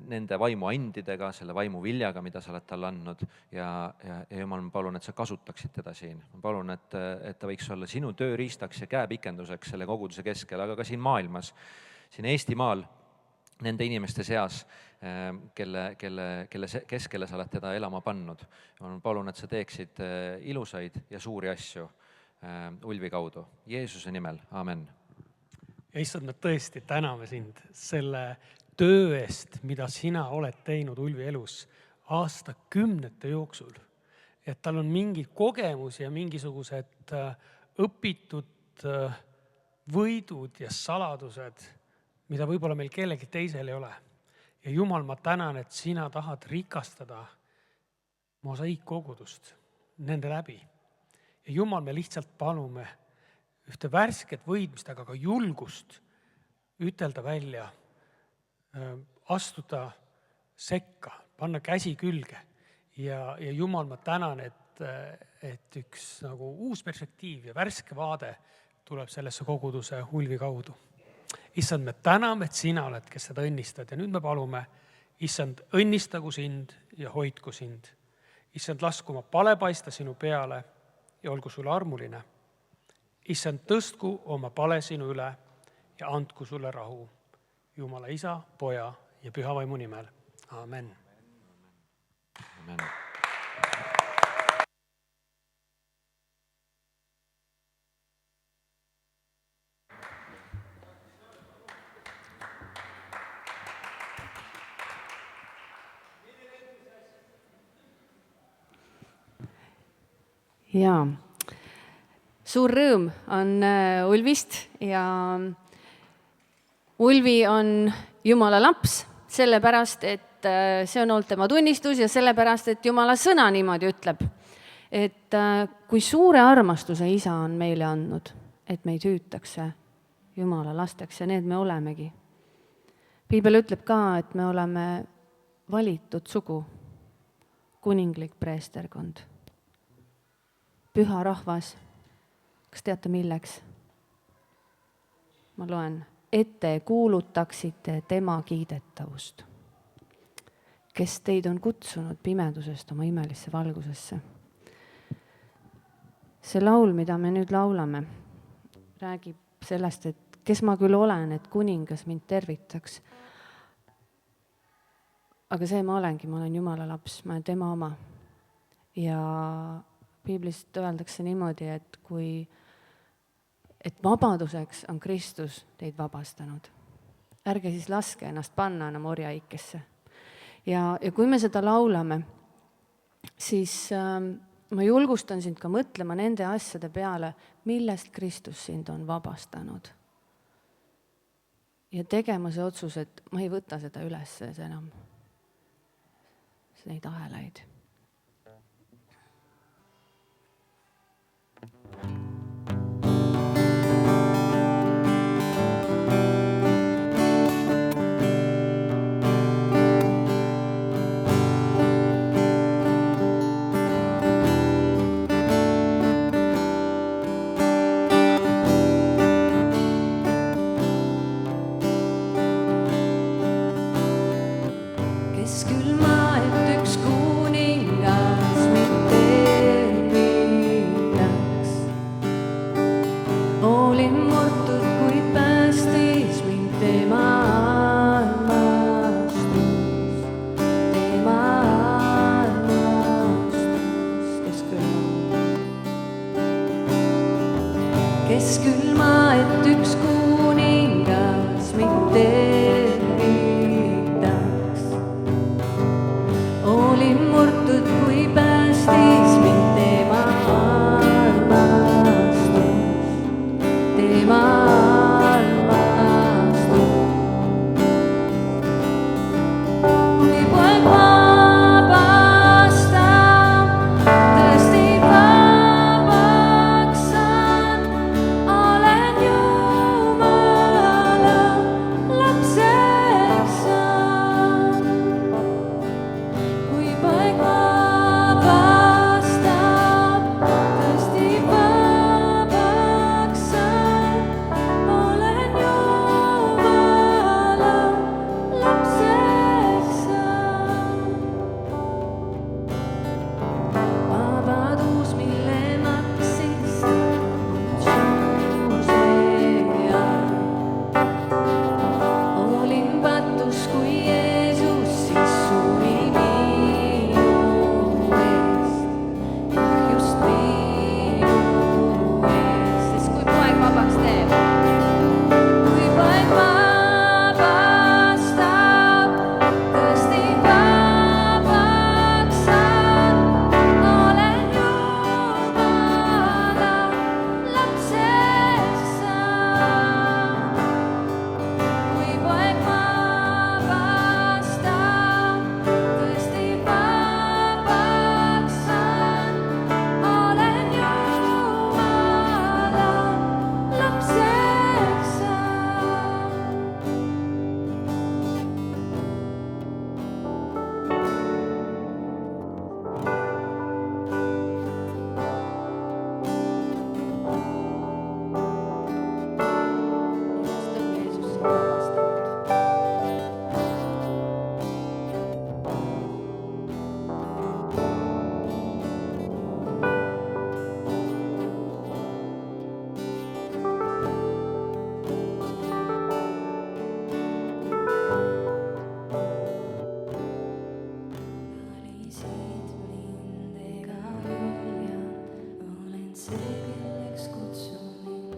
nende vaimuandidega, selle vaimuviljaga, mida sa oled talle andnud ja Jumal, ma palun, et sa kasutaksid teda siin. Ma palun, et ta võiks olla sinu tööriistaks ja käepikenduseks selle koguduse keskel, aga ka siin maailmas, siin Eestimaal, nende inimeste seas, kelle keskele sa oled teda elama pannud. Ma palun, et sa teeksid ilusaid ja suuri asju Ulvi kaudu. Jeesuse nimel, amen. Ja issand, me tõesti täname sind selle töö eest, mida sina oled teinud Ulvi elus aastakümnete jooksul. Et tal on mingi kogemus ja mingisugused õpitud võidud ja saladused, mida võib-olla meil kellegi teisel ei ole. Ja Jumal, ma tänan, et sina tahad rikastada mosaiikkogudust nende läbi. Ja Jumal, me lihtsalt palume ühte värsket võidmist, aga ka julgust ütelda välja, astuda sekka, panna käsi külge. Ja Jumal, ma tänan, et üks nagu uus perspektiiv ja värske vaade tuleb sellesse koguduse Ulvi kaudu. Issand, me täname, et sina oled, kes seda õnnistad. Ja nüüd me palume, issand, õnnistagu sind ja hoidku sind. Issand, lasku oma pale paista sinu peale ja olgu sulle armuline. Issand, tõstku oma pale sinu üle ja andku sulle rahu. Jumala Isa, Poja ja Püha Vaimu nimel. Amen. Amen. Jaa, suur rõõm on Ulvist ja Ulvi on Jumala laps, sellepärast, et see on olnud tema tunnistus ja sellepärast, et Jumala sõna niimoodi ütleb, et kui suure armastuse Isa on meile andnud, et meid hüütakse Jumala lasteks ja need me olemegi. Piibel ütleb ka, et me oleme valitud sugu, kuninglik preesterkond. Püha rahvas, kas teate milleks? Ma loen, et te kuulutaksite tema kiidetavust, kes teid on kutsunud pimedusest oma imelisse valgusesse. See laul, mida me nüüd laulame, räägib sellest, et kes ma küll olen, et kuningas mind tervitaks. Aga see ma olen Jumala laps, ma olen tema oma. Ja Piiblist öeldakse niimoodi, et vabaduseks on Kristus teid vabastanud. Ärge siis laske ennast panna enam orjaikesse. Ja kui me seda laulame, siis ma julgustan sind ka mõtlema nende asjade peale, millest Kristus sind on vabastanud. Ja tegema see otsus, et ma ei võta seda üles enam. Neid ahelaid. kui Jeesus siis suri minu eest, just minu eest, sest kui poeg vabaks teeb, kui poeg vabastab, tõesti vabaks saan, olen Jumala lapseks saan. Kui poeg vabastab, tõesti vabaks saan, olen Jumala lapseks saan. Jeesus sind vabastanud. Valisid mind ega hülja, olen see, kelleks kutsun mind.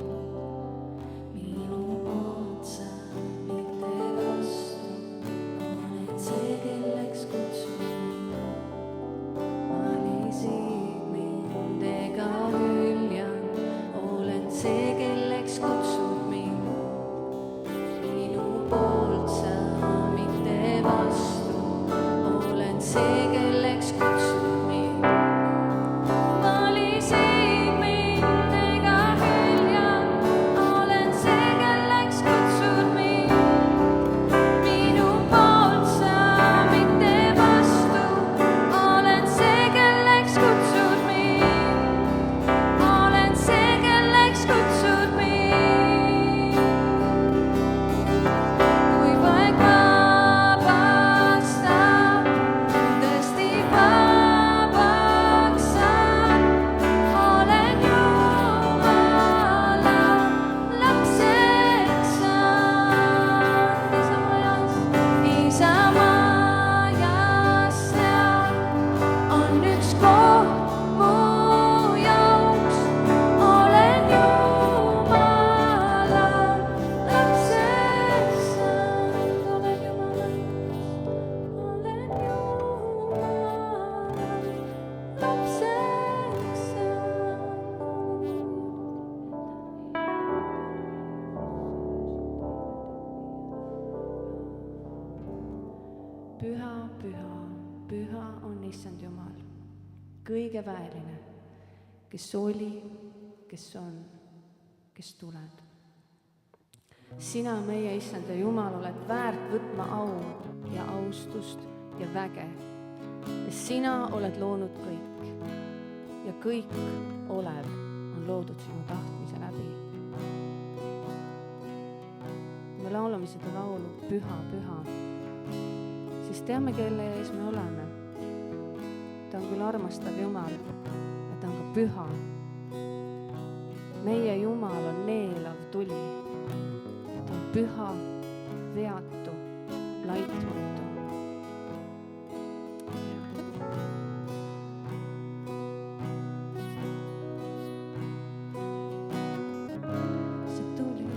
Minu poolt sa mitte vastu, olen see, kelleks kutsun mind. Valisid mind ega hülja, olen see, kelleks kutsun mind. Minu poolt sa mitte vastu, olen see, kelleks kutsun mind. Valisid mind ega hülja, olen see, kelleks kutsun mind. Minu poolt sa mitte vastu, olen see, kelleks kutsun mind. Olen see, kelleks kutsun mind. Kui poeg vabastab, tõesti vabaks saan, olen Jumala lapseks saan. Isamajas seal on üks koht mu jaoks, olen Jumala lapseks saan. Olen Jumala lapseks saan. Püha, püha, püha on issand Jumal, kõige väeline, kes oli, kes on, kes tuleb. Sina, meie issand ja Jumal, oled väärt võtma au ja austust ja väge. Sina oled loonud kõik ja kõik olev on loodud sinu tahtmise läbi. Me laulame seda laulu Püha, püha, siis teame, kelle ees me oleme. Ta on küll armastav Jumal, ja ta on ka püha. Meie Jumal on neelav tuli. Ta on püha, veatu, laitmatu. See tuli.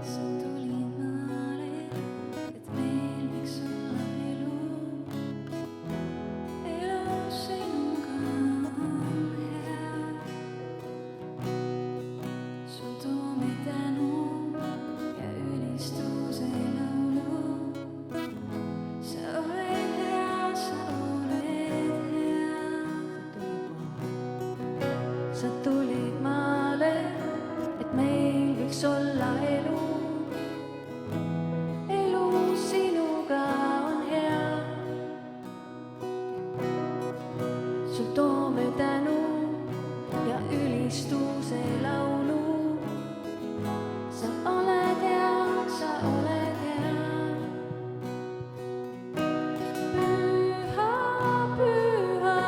Sa tulid maale, et meil võiks olla elu. Elu sinuga on hea. Sul toome tänu ja ülistuse laulu. Sa oled hea, sa oled hea. Sa tulid maale, et meil võiks olla elu. Elu sinuga on hea. Sul toome tänu ja ülistuse laulu. Sa oled hea, sa oled hea. Püha, püha,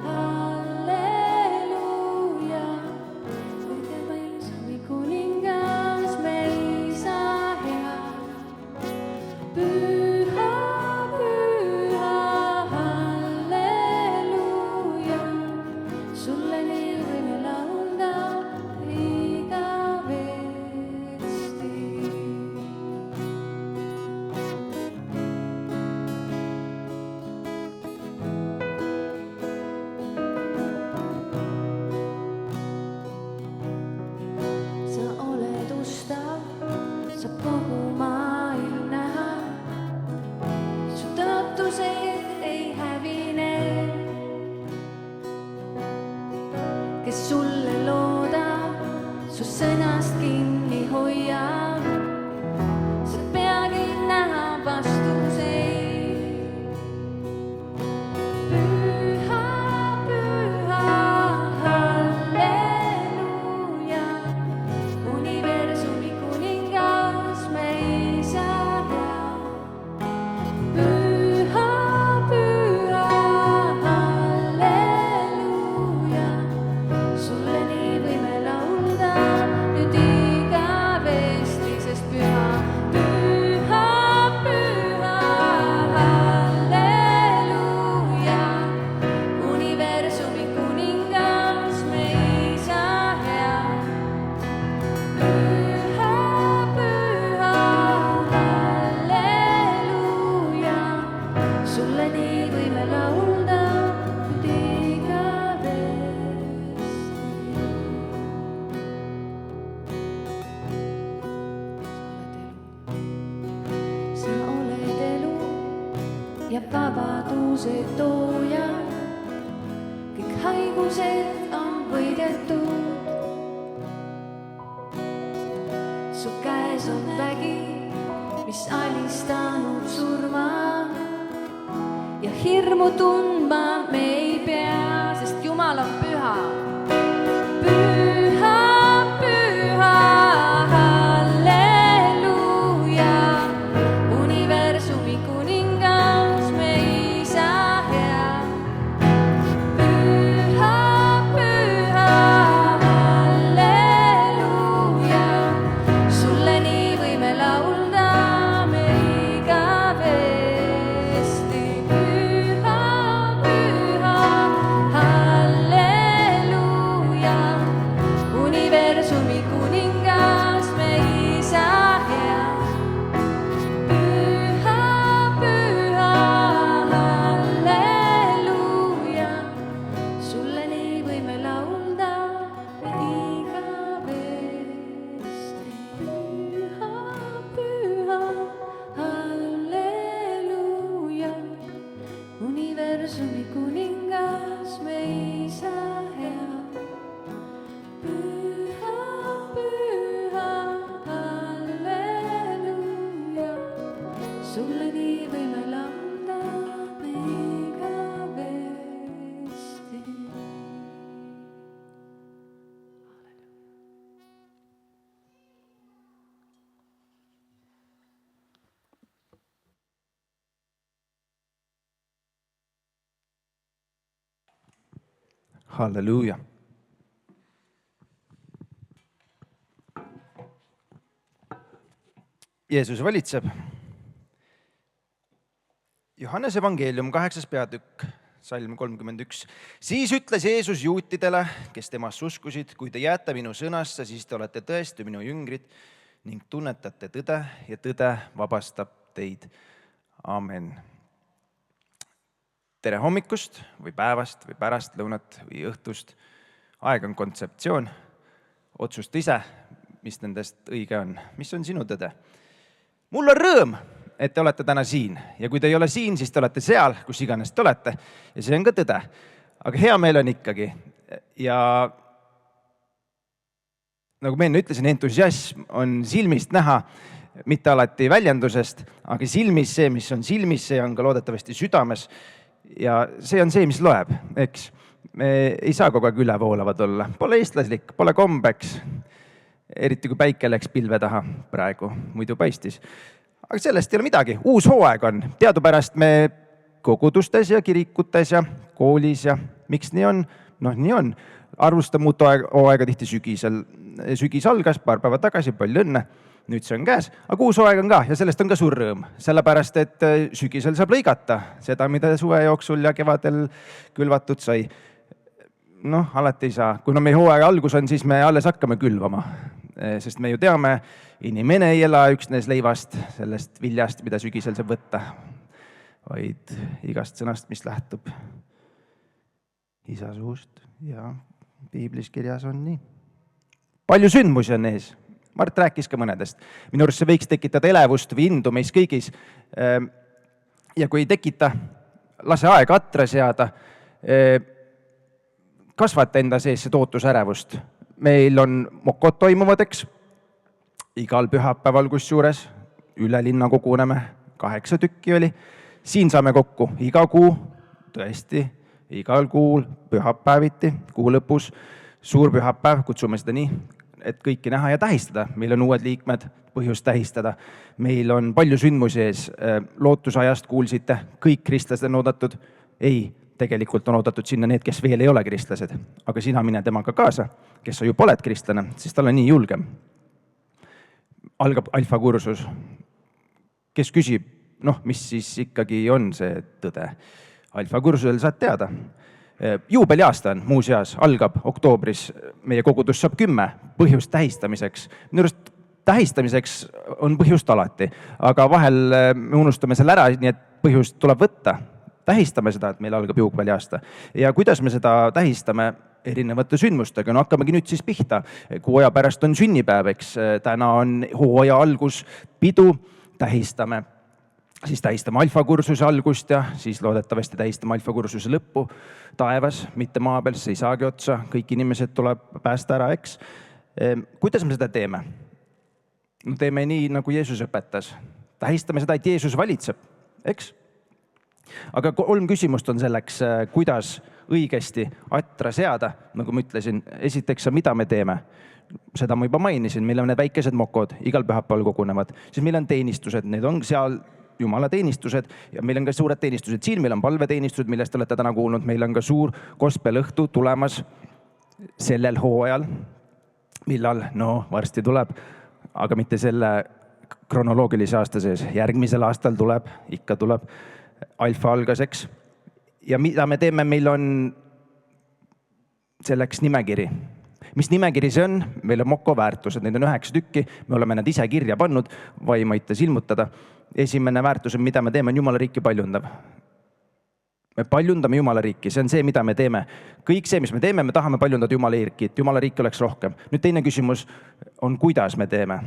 halleluuja. kes sulle loodab, su sõnast kinni hoiab, saab peagi näha vastuseid. Püha, püha, halleluuja, universumi kuningas me isa hea. Püha, püha, halleluuja, sulle nii võime laulda nüüd igavesti, sest püha, püha, püha, halleluuja, universumi kuningas me isa hea. Püha, püha, halleluuja, sulle nii võime laulda nüüd igavesti. Sa oled elu ja vabaduse tooja, kõik haigused on võidetud. Su käes on vägi, mis alistanud surma ja hirmu tundma me ei pea, sest Jumal on püha. Püha, püha, halleluuja, universumi kuningas me isa hea. Püha, püha, halleluuja, sulle nii võime laulda me igavesti. Püha, püha, halleluuja, universumi kuningas me isa hea. Püha, püha, halleluuja, sulle nii võime laulda me igavesti. Püha, püha, halleluuja, universumi kuningas me isa hea. Püha, püha, halleluuja, sulle nii võime laulda me igavesti. Halleluuja. Jeesus valitseb. Johannese evangeelium 8. peatükk, salm 31. Siis ütles Jeesus juutidele, kes temasse uskusid, kui te jääte minu sõnasse, siis te olete tõesti minu jüngrid ning tunnetate tõde ja tõde vabastab teid. Amen. Tere hommikust või päevast või pärastlõunat või õhtust. Aeg on kontseptsioon. Otsusta ise, mis nendest õige on. Mis on sinu tõde? Mul on rõõm, et te olete täna siin. Ja kui te ei ole siin, siis te olete seal, kus iganes te olete. Ja see on ka tõde. Aga hea meel on ikkagi. Ja nagu ma enne ütlesin, entusiasm on silmist näha, mitte alati väljendusest, aga silmis see, mis on silmis, see on ka loodetavasti südames. Ja see on see, mis loeb, eks. Me ei saa kogu aeg ülevoolavad olla. Pole eestlaslik, pole kombeks. Eriti kui päike läks pilve taha praegu, muidu paistis. Aga sellest ei ole midagi. Uus hooaeg on. Teadupärast me kogudustes ja kirikutes ja koolis ja miks nii on? Noh, nii on. Arvustame uut hooaega tihti sügisel. Sügis algas paar päeva tagasi, palju õnne. Nüüd see on käes, aga uus hooaeg on ka ja sellest on ka suur rõõm. Sellepärast, et sügisel saab lõigata seda, mida suve jooksul ja kevadel külvatud sai. Noh, alati ei saa. Kuna meie hooaega algus on, siis me alles hakkame külvama. Sest me ju teame, inimene ei ela üksnes leivast, sellest viljast, mida sügisel saab võtta, vaid igast sõnast, mis lähtub isa suust ja piiblis kirjas on nii. Palju sündmusi on ees. Mart rääkis ka mõnedest. Minu arust see võiks tekitada elevust või indu meis kõigis. Ja kui ei tekita, lase aeg atra seada. kasvata enda sees seda ootusärevust. Meil on mokod toimuvad, eks, igal pühapäeval kusjuures, üle linna koguneme, 8 tükki oli. Siin saame kokku iga kuu, tõesti, igal kuul, pühapäeviti, kuu lõpus, suur pühapäev, kutsume seda nii, et kõiki näha ja tähistada. Meil on uued liikmed, põhjust tähistada. Meil on palju sündmusi ees, lootusajast kuulsite, kõik kristlased on oodatud. Ei, tegelikult on oodatud sinna need, kes veel ei ole kristlased. Aga sina mine temaga kaasa, kes sa juba oled kristlane, siis tal on nii julgem. Algab alfakursus. Kes küsib, mis siis ikkagi on see tõde? Alfakursusel saad teada. Juubeliaasta on muuseas, algab oktoobris, meie kogudus saab 10 põhjust tähistamiseks. Minu arust tähistamiseks on põhjust alati, aga vahel me unustame selle ära, nii et põhjust tuleb võtta. Tähistame seda, et meil algab juubeliaasta. Ja kuidas me seda tähistame erinevate sündmustega? Hakkamegi nüüd siis pihta. Kuu aja pärast on sünnipäev, eks. Täna on hooaja algus, pidu, tähistame. Siis tähistame alfakursuse algust ja siis loodetavasti tähistame alfakursuse lõppu taevas, mitte maa peal, see ei saagi otsa. Kõik inimesed tuleb päästa ära, eks. Kuidas me seda teeme? Teeme nii, nagu Jeesus õpetas. Tähistame seda, et Jeesus valitseb, eks? Aga 3 küsimust on selleks, kuidas õigesti atra seada, nagu ma ütlesin. Esiteks, mida me teeme? Seda ma juba mainisin, meil on need väikesed mokod, igal pühapäeval kogunevad. Siis meil on teenistused, need on seal Jumala teenistused ja meil on ka suured teenistused. Siin meil on palveteenistused, millest olete täna kuulnud. Meil on ka suur gospelõhtu tulemas sellel hooajal. Millal? Varsti tuleb, aga mitte selle kronoloogilise aasta sees. Järgmisel aastal tuleb, ikka tuleb. Alfa algaseks. Ja mida me teeme? Meil on selleks nimekiri. Mis nimekiri see on? Meil on moko väärtused, neid on 9 tükki. Me oleme nad ise kirja pannud, vaim aitas ilmutada. Esimene väärtus on, mida me teeme, on Jumala riiki paljundav. Me paljundame Jumala riiki, see on see, mida me teeme. Kõik see, mis me teeme, me tahame paljundada Jumala riiki, et Jumala riiki oleks rohkem. Nüüd teine küsimus on, kuidas me teeme.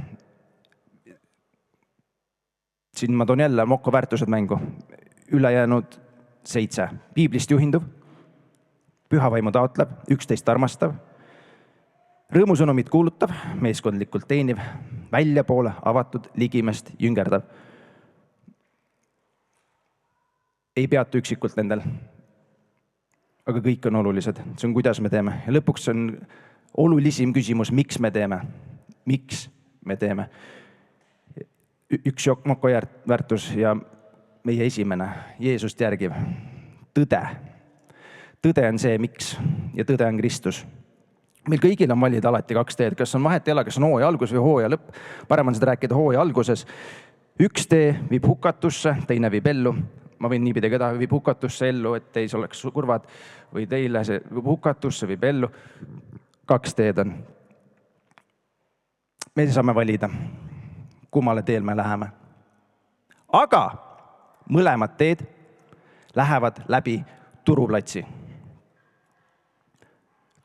Siin ma toon jälle moko väärtused mängu. Ülejäänud 7. Piiblist juhinduv, pühavaimu taotleb, 11 armastav, rõõmusõnumit kuulutav, meeskondlikult teeniv, väljapoole avatud, ligimest jüngerdav. Ei peatu üksikult nendel, aga kõik on olulised. See on, kuidas me teeme. Ja lõpuks on olulisim küsimus, miks me teeme. Miks me teeme? Üks moko väärtus ja meie esimene, Jeesust järgiv. Tõde. Tõde on see, miks. Ja tõde on Kristus. Meil kõigil on valida alati 2 teed, kas on vahet ei ole, kas on hooaja algus või hooaja lõpp. Parem on seda rääkida hooaja alguses. Üks tee viib hukatusse, teine viib ellu. Ma võin niipidi, keda viib hukatusse ellu, et teis oleks kurvad, või teile see viib hukatusse, viib ellu. 2 teed on. Me saame valida, kummale teel me läheme. Aga mõlemad teed lähevad läbi turuplatsi.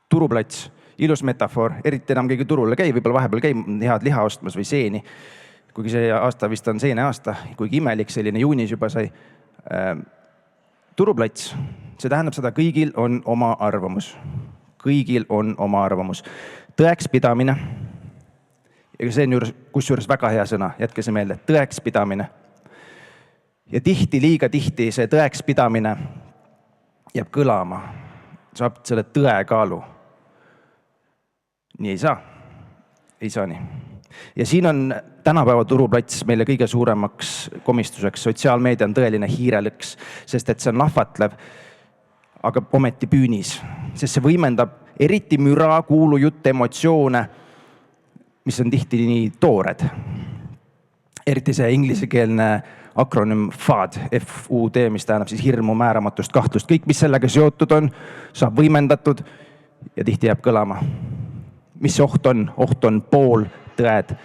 Turuplats. Ilus metafoor, eriti enam keegi turule käib, võib-olla vahepeal käib head liha ostmas või seeni. Kuigi see aasta vist on seene aasta, kuigi imelik selline juunis juba sai. Turuplats, see tähendab seda, kõigil on oma arvamus. Kõigil on oma arvamus. Tõeks pidamine, ja see on kusjuures väga hea sõna, jätke see meelde, tõeks pidamine. Ja tihti, liiga tihti see tõeks pidamine jääb kõlama, saab selle tõe kaalu. Nii ei saa nii. Ja siin on tänapäeva turuplats meile kõige suuremaks komistuseks. Sotsiaalmeedia on tõeline hiirelõks, sest et see on lahvatlev, aga ometi püünis. Sest see võimendab eriti müra, kuulujutt, emotsioone, mis on tihti nii toored. Eriti see inglisekeelne akronüüm FUD, F-U-D, mis tähendab siis hirmu, määramatust, kahtlust. Kõik, mis sellega seotud on, saab võimendatud ja tihti jääb kõlama. Mis see oht on? Oht on pooltõed.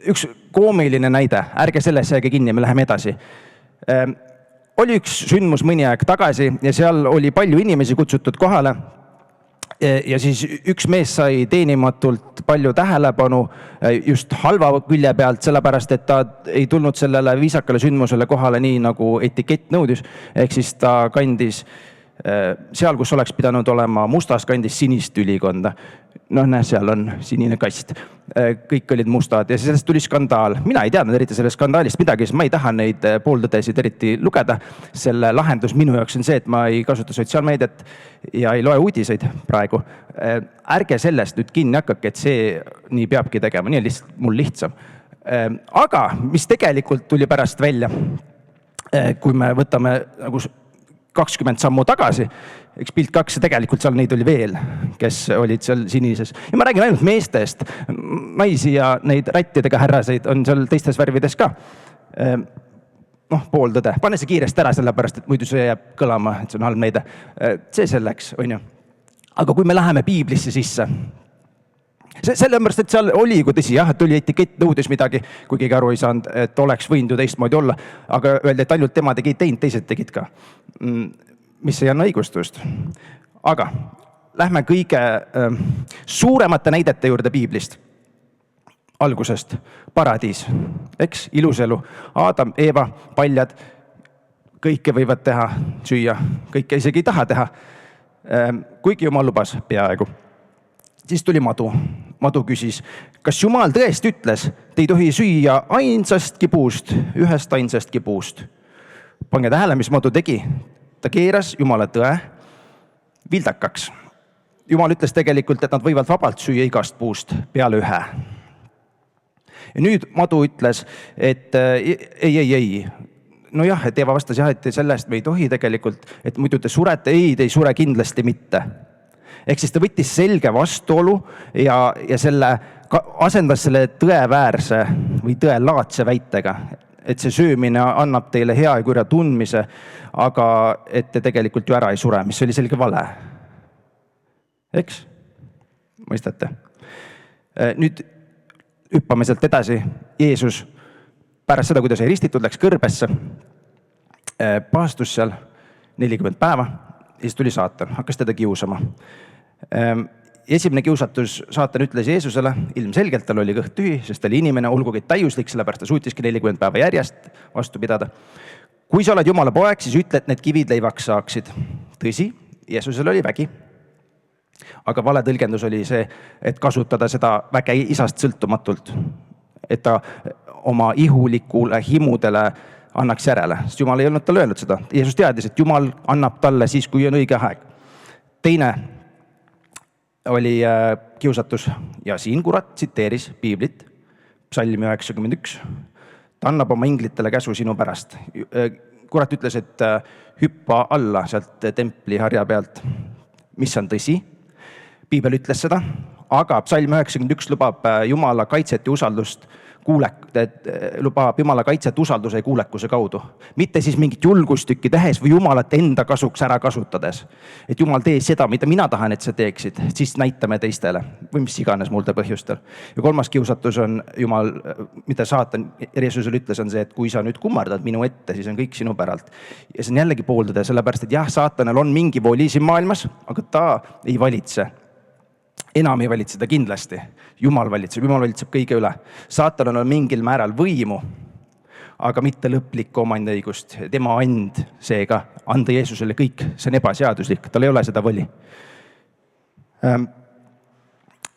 Üks koomiline näide, ärge selles jääge kinni, me läheme edasi. Oli üks sündmus mõni aeg tagasi ja seal oli palju inimesi kutsutud kohale ja siis üks mees sai teenimatult palju tähelepanu just halva külje pealt, sellepärast et ta ei tulnud sellele viisakale sündmusele kohale nii, nagu etikett nõudis. Ehk siis ta kandis seal, kus oleks pidanud olema mustas, kandis sinist ülikonda. Noh, näe, seal on sinine kast. Kõik olid mustad ja sellest tuli skandaal. Mina ei teadnud eriti sellest skandaalist midagi, sest ma ei taha neid pooltõdesid eriti lugeda. Selle lahendus minu jaoks on see, et ma ei kasuta sotsiaalmeediat ja ei loe uudiseid praegu. Ärge sellest nüüd kinni hakake, et see nii peabki tegema, nii on lihtsalt mul lihtsam. Aga mis tegelikult tuli pärast välja, kui me võtame nagu 20 sammu tagasi, eks pilt 2, tegelikult seal neid oli veel, kes olid seal sinises. Ja ma räägin ainult meestest, naisi ja neid rättidega härraseid on seal teistes värvides ka. Noh, pooltõde. Pane see kiiresti ära, sellepärast, et muidu see jääb kõlama, et see on halb näide. See selleks, on ju. Aga kui me läheme piiblisse sisse, sellepärast, et seal oli, kui tõsi, jah, et oli etikett, nõudis midagi, kui keegi aru ei saanud, et oleks võinud ju teistmoodi olla, aga öeldi, et ainult tema tegi teinud, teised tegid ka, mis ei anna õigustust. Aga lähme kõige suuremate näidete juurde piiblist. Algusest paradiis, eks, ilus elu, Adam, Eeva, paljad, kõike võivad teha, süüa, kõike isegi ei taha teha, kuigi Jumal lubas peaaegu. Siis tuli madu. Madu küsis, kas Jumal tõesti ütles, te ei tohi süüa ainsastki puust, ühest ainsastki puust. Pange tähele, mis madu tegi. Ta keeras Jumala tõe vildakaks. Jumal ütles tegelikult, et nad võivad vabalt süüa igast puust peale ühe. Ja nüüd madu ütles, et ei. No jah, et Eeva vastas jah, et sellest me ei tohi tegelikult, et muidu te surete. Ei, te ei sure kindlasti mitte. Ehk siis ta võttis selge vastuolu ja selle asendas selle tõeväärse või tõelaadse väitega, et see söömine annab teile hea ja kurja tundmise, aga et te tegelikult ju ära ei sure, mis oli selge vale. Eks? Mõistate? Nüüd hüppame sealt edasi. Jeesus pärast seda, kui ta sai ristitud, läks kõrbesse, paastus seal 40 päeva ja siis tuli saatan, hakkas teda kiusama. Esimene kiusatus saatan ütles Jeesusele, ilmselgelt tal oli kõht tühi, sest ta oli inimene, olgugi täiuslik, sellepärast ta suutiski 40 päeva järjest vastu pidada. Kui sa oled Jumala poeg, siis ütle, et need kivid leivaks saaksid. Tõsi, Jeesusel oli vägi. Aga vale tõlgendus oli see, et kasutada seda väge isast sõltumatult. Et ta oma ihulikule himudele annaks järele, sest Jumal ei olnud talle öelnud seda. Jeesus teadis, et Jumal annab talle siis, kui on õige aeg. Teine oli kiusatus ja siin kurat tsiteeris piiblit, psalmi 91. Ta annab oma inglitele käsu sinu pärast. Kurat ütles, et hüppa alla sealt templi harja pealt, mis on tõsi. Piibel ütles seda, aga psalm 91 lubab Jumala kaitset ja usaldust lubab Jumala kaitset usalduse ja kuulekuse kaudu. Mitte siis mingit julgustükki tehes või Jumalat enda kasuks ära kasutades. Et Jumal tee seda, mida mina tahan, et sa teeksid, siis näitame teistele või mis iganes mulde põhjustel. Ja kolmas kiusatus on Jumal, mida saatan Jeesusele ütles, on see, et kui sa nüüd kummardad minu ette, siis on kõik sinu päralt. Ja see on jällegi pooldada, sellepärast, et jah, saatanal on mingi voli siin maailmas, aga ta ei valitse. Enam ei valitseda kindlasti. Jumal valitseb kõige üle. Saatanal on mingil määral võimu, aga mitte lõplikku omandiõigust. Tema and seega anda Jeesusele kõik, see on ebaseaduslik, tal ei ole seda voli.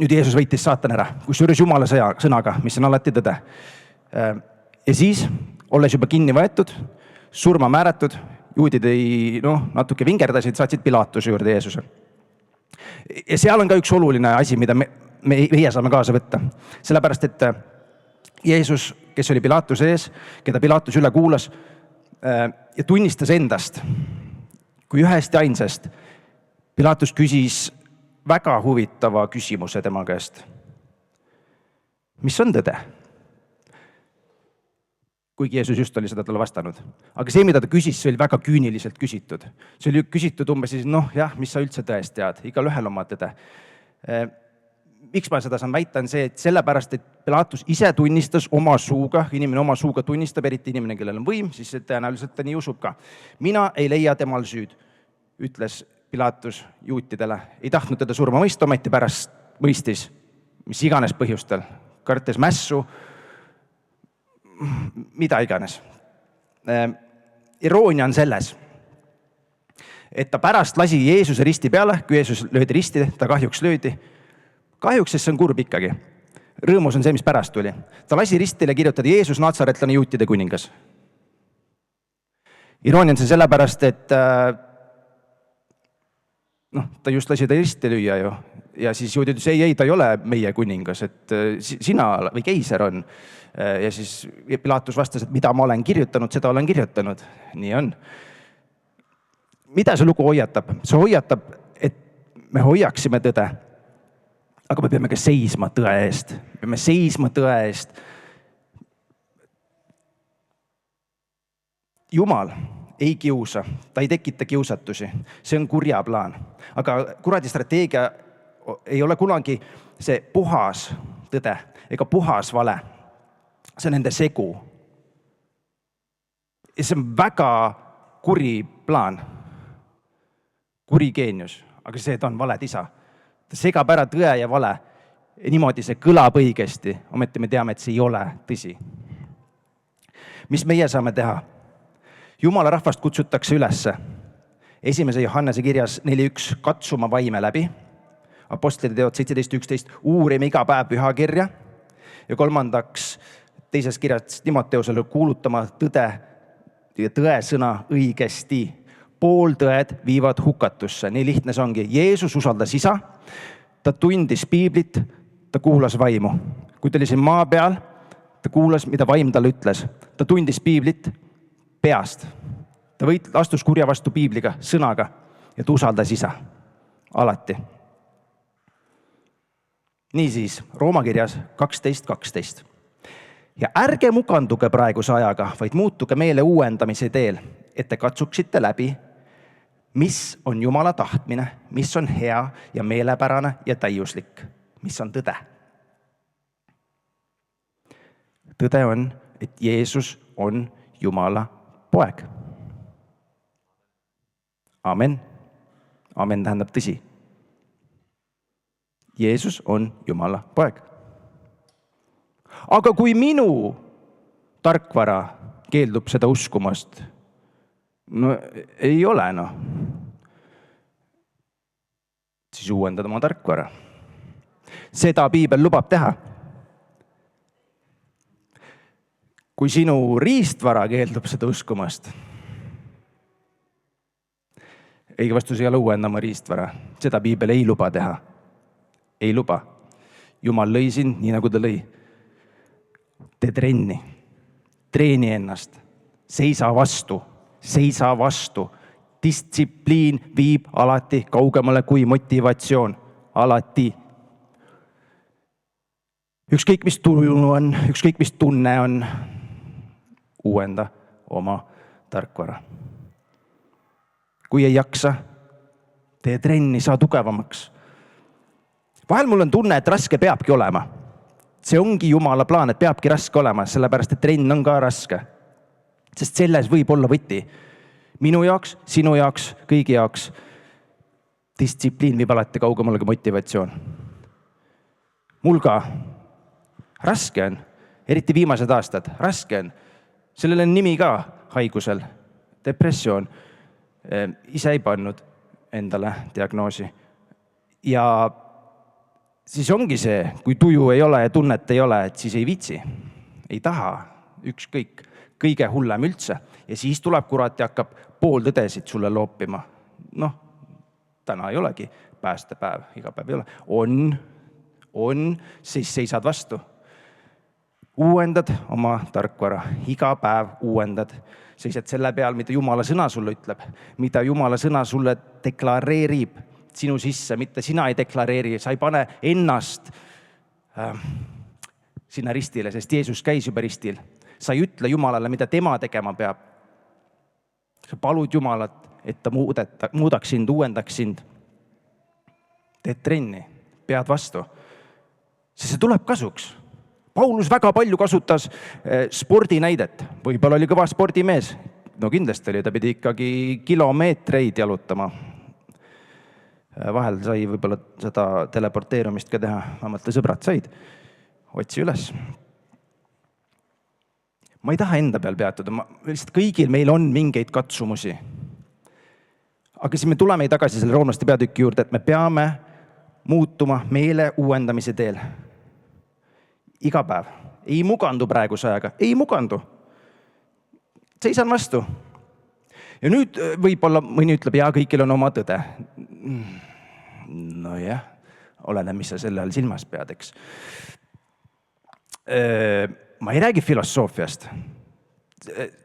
Nüüd Jeesus võitis saatan ära, kusjuures Jumala sõnaga, mis on alati tõde. Ja siis, olles juba kinni võetud, surma määratud, juudid natuke vingerdasid, saatsid Pilatuse juurde Jeesuse. Ja seal on ka üks oluline asi, mida meie saame kaasa võtta. Sellepärast, et Jeesus, kes oli Pilatuse ees, keda Pilatus üle kuulas ja tunnistas endast kui ühest ja ainsast, Pilatus küsis väga huvitava küsimuse tema käest. Mis on tõde? Kuigi Jeesus just oli seda talle vastanud. Aga see, mida ta küsis, see oli väga küüniliselt küsitud. See oli küsitud umbes siis, mis sa üldse tõest tead, igal ühel oma tõde. Miks ma seda saan väita, on see, et sellepärast, et Pilatus ise tunnistas oma suuga, inimene oma suuga tunnistab, eriti inimene, kellel on võim, siis tõenäoliselt ta nii usub ka. Mina ei leia temal süüd, ütles Pilatus juutidele, ei tahtnud teda surma mõista, ometi pärast mõistis, mis iganes põhjustel, kartes mässu, mida iganes. Iroonia on selles, et ta pärast lasi Jeesuse risti peale, kui Jeesus löödi risti, ta kahjuks löödi. Kahjuks, sest see on kurb ikkagi. Rõõmus on see, mis pärast tuli. Ta lasi ristile kirjutada Jeesus, natsaretlane, juutide kuningas. Iroonia on see sellepärast, et ta just lasi ta risti lüüa ju. Ja siis juudid ütles, ei, ta ei ole meie kuningas, et sina või keiser on. Ja siis Pilatus vastas, et mida ma olen kirjutanud, seda olen kirjutanud. Nii on. Mida see lugu hoiatab? See hoiatab, et me hoiaksime tõde. Aga me peame ka seisma tõe eest. Me peame seisma tõe eest. Jumal ei kiusa, ta ei tekita kiusatusi. See on kurja plaan. Aga kuradi strateegia ei ole kunagi see puhas tõde ega puhas vale. See on nende segu. Ja see on väga kuri plaan. Kuri geenius, aga see ta on valed isa. Ta segab ära tõe ja vale. Ja niimoodi see kõlab õigesti. Ometi me teame, et see ei ole tõsi. Mis meie saame teha? Jumala rahvast kutsutakse ülesse. 1. Johannese kirjas 4.1 katsuma vaime läbi. Apostlite teod 17.11 uurime iga päev pühakirja. Ja 3. teises kirjas Timoteusele kuulutama tõde ja tõe sõna õigesti. Pooltõed viivad hukatusse. Nii lihtne see ongi. Jeesus usaldas isa. Ta tundis piiblit. Ta kuulas vaimu. Kui ta oli siin maa peal, ta kuulas, mida vaim talle ütles. Ta tundis piiblit peast. Ta astus kurja vastu piibliga, sõnaga ja ta usaldas isa. Alati. Niisiis, Rooma kirjas 12.12. Ja ärge mukanduge praeguse ajaga, vaid muutuge meele uuendamise teel, et te katsuksite läbi, mis on Jumala tahtmine, mis on hea ja meelepärane ja täiuslik, mis on tõde. Tõde on, et Jeesus on Jumala poeg. Amen. Amen tähendab tõsi. Jeesus on Jumala poeg. Aga kui minu tarkvara keeldub seda uskumast, no ei ole siis uuendada oma tarkvara. Seda piibel lubab teha. Kui sinu riistvara keeldub seda uskumast, õige vastus ei ole uuendama riistvara. Seda piibel ei luba teha. Ei luba. Jumal lõi sind nii, nagu ta lõi. Tee trenni. Treeni ennast. Seisa vastu. Seisa vastu. Distsipliin viib alati kaugemale kui motivatsioon. Alati. Ükskõik mis tuju on, ükskõik mis tunne on, uuenda oma tarkvara. Kui ei jaksa, tee trenni, saa tugevamaks. Vahel mul on tunne, et raske peabki olema. See ongi Jumala plaan, et peabki raske olema, sellepärast et trenn on ka raske. Sest selles võib olla võti. Minu jaoks, sinu jaoks, kõigi jaoks. Distsipliin viib alati kaugemale kui motivatsioon. Mul ka raske on, eriti viimased aastad, raske on. Sellel on nimi ka haigusel, depressioon. Ise ei pannud endale diagnoosi. Ja siis ongi see, kui tuju ei ole ja tunnet ei ole, et siis ei viitsi. Ei taha, ükskõik, kõige hullem üldse. Ja siis tuleb kurat ja hakkab pooltõdesid sulle loopima. Täna ei olegi päästepäev, iga päev ei ole. On, siis seisad vastu. Uuendad oma tarkvara, iga päev uuendad. Seisad selle peal, mida Jumala sõna sulle ütleb, mida Jumala sõna sulle deklareerib sinu sisse, mitte sina ei deklareeri, sa ei pane ennast sinna ristile, sest Jeesus käis juba ristil. Sa ei ütle Jumalale, mida tema tegema peab. Sa palud Jumalat, et ta muudaks sind, uuendaks sind. Teed trenni, pead vastu. See tuleb kasuks. Paulus väga palju kasutas spordinäidet. Võib-olla oli kõva spordimees. No kindlasti oli, ta pidi ikkagi kilomeetreid jalutama. vahel sai võib-olla seda teleporteerumist ka teha, vähemalt sõbrad said. Otsi üles. Ma ei taha enda peal peatuda, lihtsalt kõigil meil on mingeid katsumusi. Aga siis me tuleme tagasi selle roomlaste peatüki juurde, et me peame muutuma meele uuendamise teel. Iga päev. Ei mugandu praeguse ajaga. Ei mugandu. Seisan vastu. Ja nüüd võib-olla mõni ütleb, ja kõigil on oma tõde. No jah, oleneb, mis sa selle all silmas pead, eks. Ma ei räägi filosoofiast.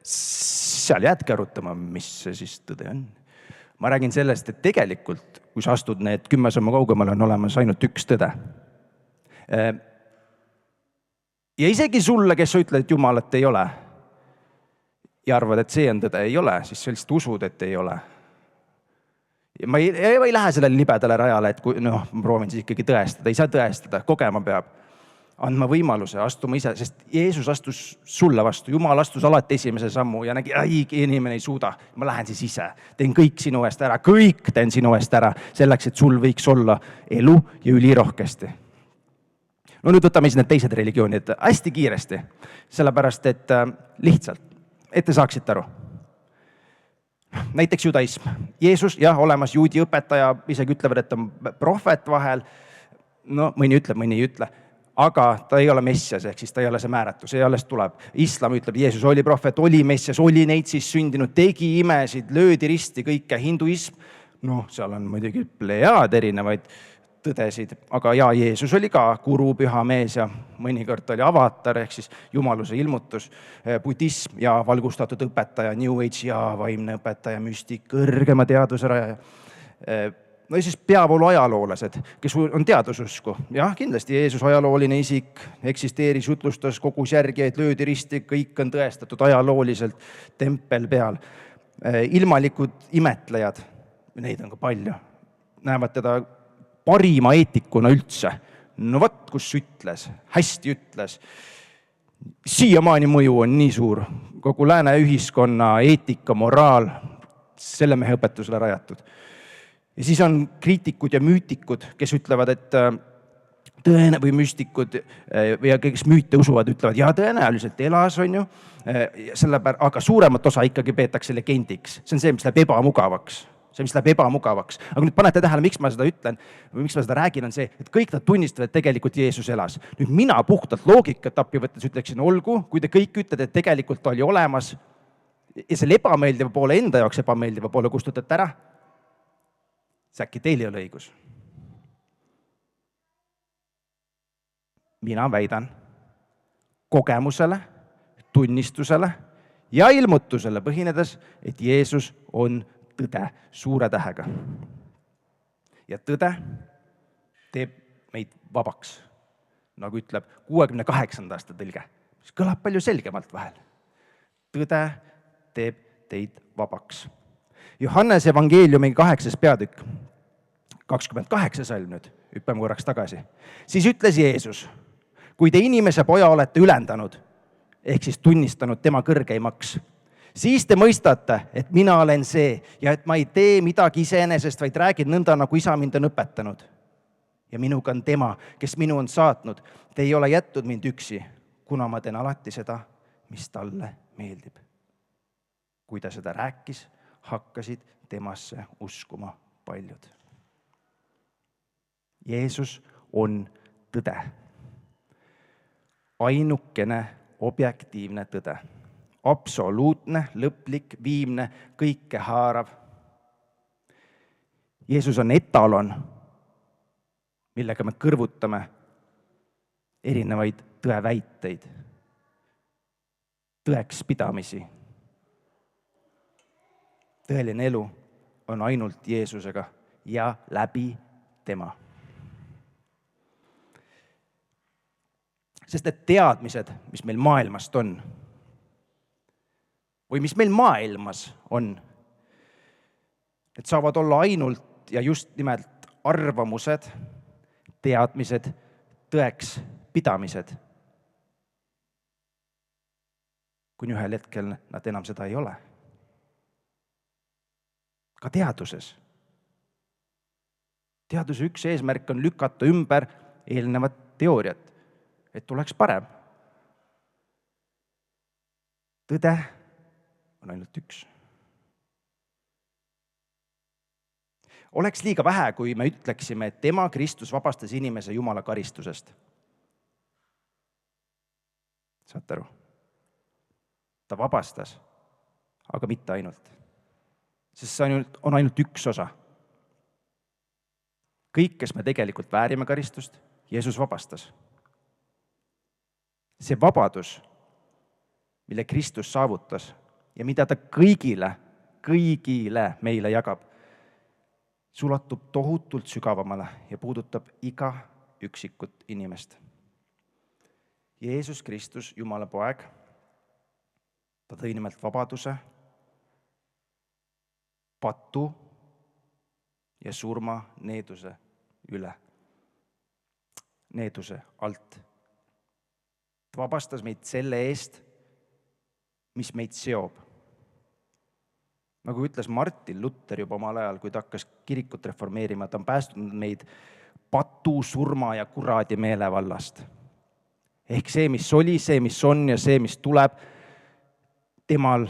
Seal jäädki arutama, mis see siis tõde on. Ma räägin sellest, et tegelikult, kui sa astud need 10 sammu kaugemale, on olemas ainult üks tõde. Ja isegi sulle, kes sa ütled, et Jumalat ei ole ja arvad, et see on tõde, ei ole, siis sa lihtsalt usud, et ei ole. Ja ma ei lähe sellele libedale rajale, et kui, ma proovin siis ikkagi tõestada. Ei saa tõestada, kogema peab. Andma võimaluse, astuma ise, sest Jeesus astus sulle vastu. Jumal astus alati esimese sammu ja nägi, inimene ei suuda. Ma lähen siis ise. Teen kõik sinu eest ära. Kõik teen sinu eest ära. Selleks, et sul võiks olla elu ja ülirohkesti. No nüüd võtame siis need teised religioonid hästi kiiresti. Sellepärast, et lihtsalt, et te saaksite aru. Näiteks judaism. Jeesus, jah, olemas juudi õpetaja, isegi ütlevad, et on prohvet vahel. No mõni ütleb, mõni ei ütle. Aga ta ei ole messias, ehk siis ta ei ole see määratus, ei alles tuleb. Islam ütleb, Jeesus oli prohvet, oli messias, oli neid siis sündinud, tegi imesid, löödi risti kõike. Hinduism, seal on muidugi plejaad erinevaid tõdesid, aga Jeesus oli ka guru, püha mees ja mõnikord oli avatar, ehk siis jumaluse ilmutus. Budism ja valgustatud õpetaja, New Age ja vaimne õpetaja, müstik, kõrgema teaduse rajaja. No ja siis peavoolu ajaloolased, kes on teadususku. Jah, kindlasti Jeesus ajalooline isik, eksisteeris, jutlustas, kogus järgijaid, löödi risti, kõik on tõestatud ajalooliselt, tempel peal. Ilmalikud imetlejad, neid on ka palju, näevad teda parima eetikuna üldse. No vot, kus ütles, hästi ütles. Siiamaani mõju on nii suur. Kogu lääne ühiskonna eetika, moraal, selle mehe õpetusele rajatud. Ja siis on kriitikud ja müütikud, kes ütlevad, et tõene või müstikud või kes müüte usuvad, ütlevad, ja tõenäoliselt elas, on ju, aga suuremat osa ikkagi peetakse legendiks. See on see, mis läheb ebamugavaks. Aga nüüd panete tähele, miks ma seda ütlen või miks ma seda räägin, on see, et kõik nad tunnistavad, et tegelikult Jeesus elas. Nüüd mina puhtalt loogikat appi võttes ütleksin, olgu, kui te kõik ütled, et tegelikult ta oli olemas ja selle ebameeldiva poole, enda jaoks ebameeldiva poole kustutate ära, see äkki teil ei ole õigus. Mina väidan kogemusele, tunnistusele ja ilmutusele põhinedes, et Jeesus on tõde suure tähega. Ja tõde teeb meid vabaks, nagu ütleb 68. aasta tõlge, mis kõlab palju selgemalt vahel. Tõde teeb teid vabaks. Johannes evangeeliumi 8. peatükk, 28 salm nüüd, hüppame korraks tagasi. Siis ütles Jeesus, kui te inimese poja olete ülendanud, ehk siis tunnistanud tema kõrgeimaks, siis te mõistate, et mina olen see ja et ma ei tee midagi iseenesest, vaid räägin nõnda, nagu isa mind on õpetanud. Ja minuga on tema, kes minu on saatnud. Te ei ole jätnud mind üksi, kuna ma teen alati seda, mis talle meeldib. Kui ta seda rääkis, hakkasid temasse uskuma paljud. Jeesus on tõde. Ainukene objektiivne tõde. Absoluutne, lõplik, viimne, kõike haarav. Jeesus on etalon, millega me kõrvutame erinevaid tõeväiteid, tõekspidamisi. Tõeline elu on ainult Jeesusega ja läbi tema. Sest et teadmised, mis meil maailmast on, või mis meil maailmas on, need saavad olla ainult ja just nimelt arvamused, teadmised, tõeks pidamised. Kuni ühel hetkel nad enam seda ei ole. Ka teaduses. teaduse üks eesmärk on lükata ümber eelnevat teooriat, et oleks parem. Tõde on ainult üks. Oleks liiga vähe, kui me ütleksime, et tema, Kristus, vabastas inimese Jumala karistusest. Saate aru? Ta vabastas, aga mitte ainult. Sest see on ainult üks osa. Kõik, kes me tegelikult väärime karistust, Jeesus vabastas. See vabadus, mille Kristus saavutas ja mida ta kõigile meile jagab, see ulatub tohutult sügavamale ja puudutab iga üksikut inimest. Jeesus Kristus, Jumala poeg, ta tõi nimelt vabaduse, patu ja surma needuse üle, needuse alt. Ta vabastas meid selle eest, mis meid seob. Nagu ütles Martin Luther juba omal ajal, kui ta hakkas kirikut reformeerima, ta on päästnud meid patu, surma ja kuradi meelevallast. Ehk see, mis oli, see, mis on ja see, mis tuleb, temal,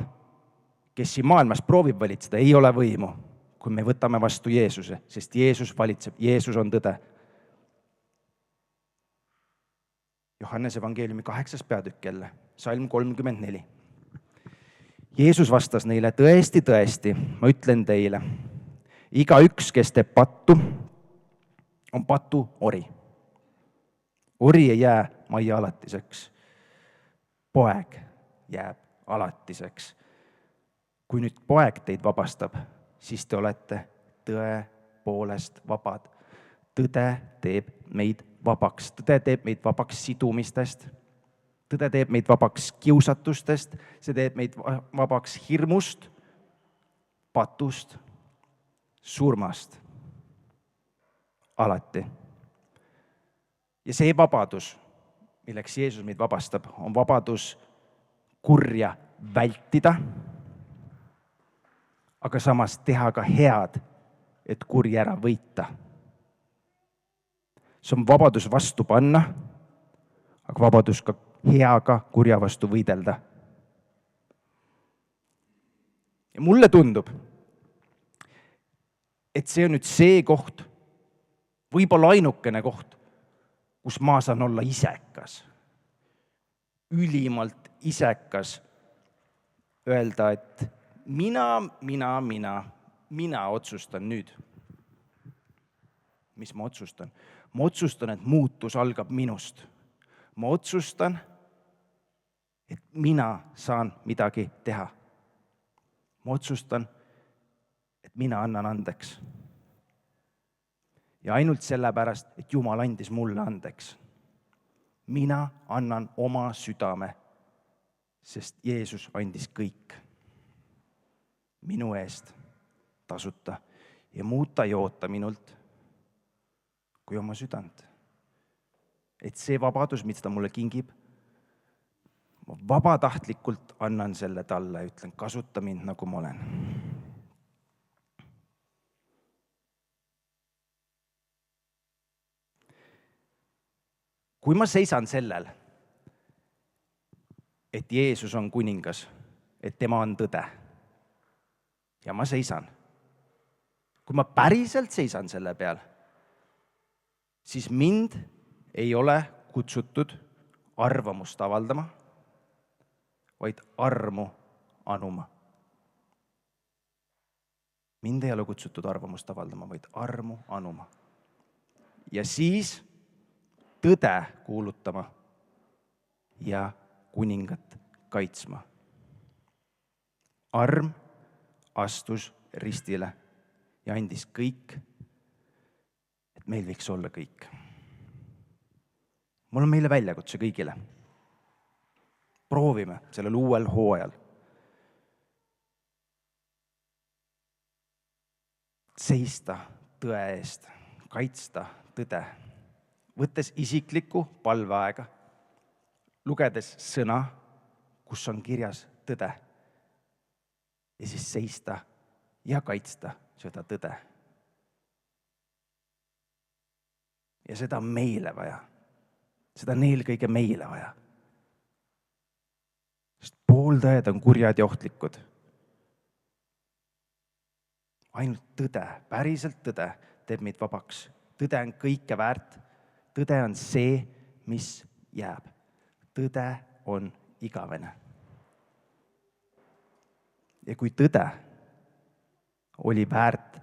kes siin maailmas proovib valitseda, ei ole võimu, kui me võtame vastu Jeesuse, sest Jeesus valitseb, Jeesus on tõde. Johannese evangeeliumi 8. peatükk jälle, salm 34. Jeesus vastas neile, tõesti, tõesti, ma ütlen teile, igaüks, kes teeb pattu, on patu ori. Ori ei jää majja alatiseks. Poeg jääb alatiseks. Kui nüüd poeg teid vabastab, siis te olete tõepoolest vabad. Tõde teeb meid vabaks. Tõde teeb meid vabaks sidumistest. Tõde teeb meid vabaks kiusatustest. See teeb meid vabaks hirmust, patust, surmast. Alati. Ja see vabadus, milleks Jeesus meid vabastab, on vabadus kurja vältida, aga samas teha ka head, et kuri ära võita. See on vabadus vastu panna, aga vabadus ka heaga kurja vastu võidelda. Ja mulle tundub, et see on nüüd see koht, võib-olla ainukene koht, kus ma saan olla isekas, ülimalt isekas, öelda, et mina otsustan nüüd. Mis ma otsustan? Ma otsustan, et muutus algab minust. Ma otsustan, et mina saan midagi teha. Ma otsustan, et mina annan andeks. Ja ainult sellepärast, et Jumal andis mulle andeks. Mina annan oma südame, sest Jeesus andis kõik minu eest tasuta ja muud ta ei oota minult kui oma südant. Et see vabadus, mis ta mulle kingib, ma vabatahtlikult annan selle talle ja ütlen, kasuta mind, nagu ma olen. Kui ma seisan sellel, et Jeesus on kuningas, et tema on tõde, ja ma seisan, kui ma päriselt seisan selle peal, siis mind ei ole kutsutud arvamust avaldama, vaid armu anuma. Mind ei ole kutsutud arvamust avaldama, vaid armu anuma. Ja siis tõde kuulutama ja kuningat kaitsma. Arm astus ristile ja andis kõik, et meil võiks olla kõik. Mul on meile väljakutse kõigile. Proovime sellel uuel hooajal seista tõe eest, kaitsta tõde, võttes isiklikku palveaega, lugedes sõna, kus on kirjas tõde, ja siis seista ja kaitsta seda tõde. ja seda on meile vaja. Seda on eelkõige meile vaja. Sest pooltõed on kurjad ja ohtlikud. Ainult tõde, päriselt tõde teeb meid vabaks. Tõde on kõike väärt. Tõde on see, mis jääb. Tõde on igavene. Ja kui tõde oli väärt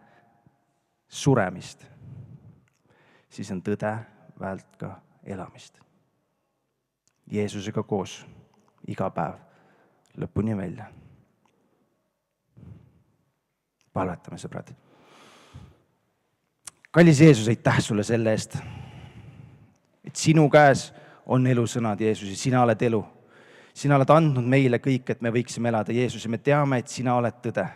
suremist, siis on tõde väärt ka elamist. Jeesusega koos iga päev lõpuni välja. Palvetame, sõbrad. Kallis Jeesus, aitäh sulle selle eest, et sinu käes on elusõnad, Jeesus, ja sina oled elu. Sina oled andnud meile kõik, et me võiksime elada, Jeesus, ja me teame, et sina oled tõde.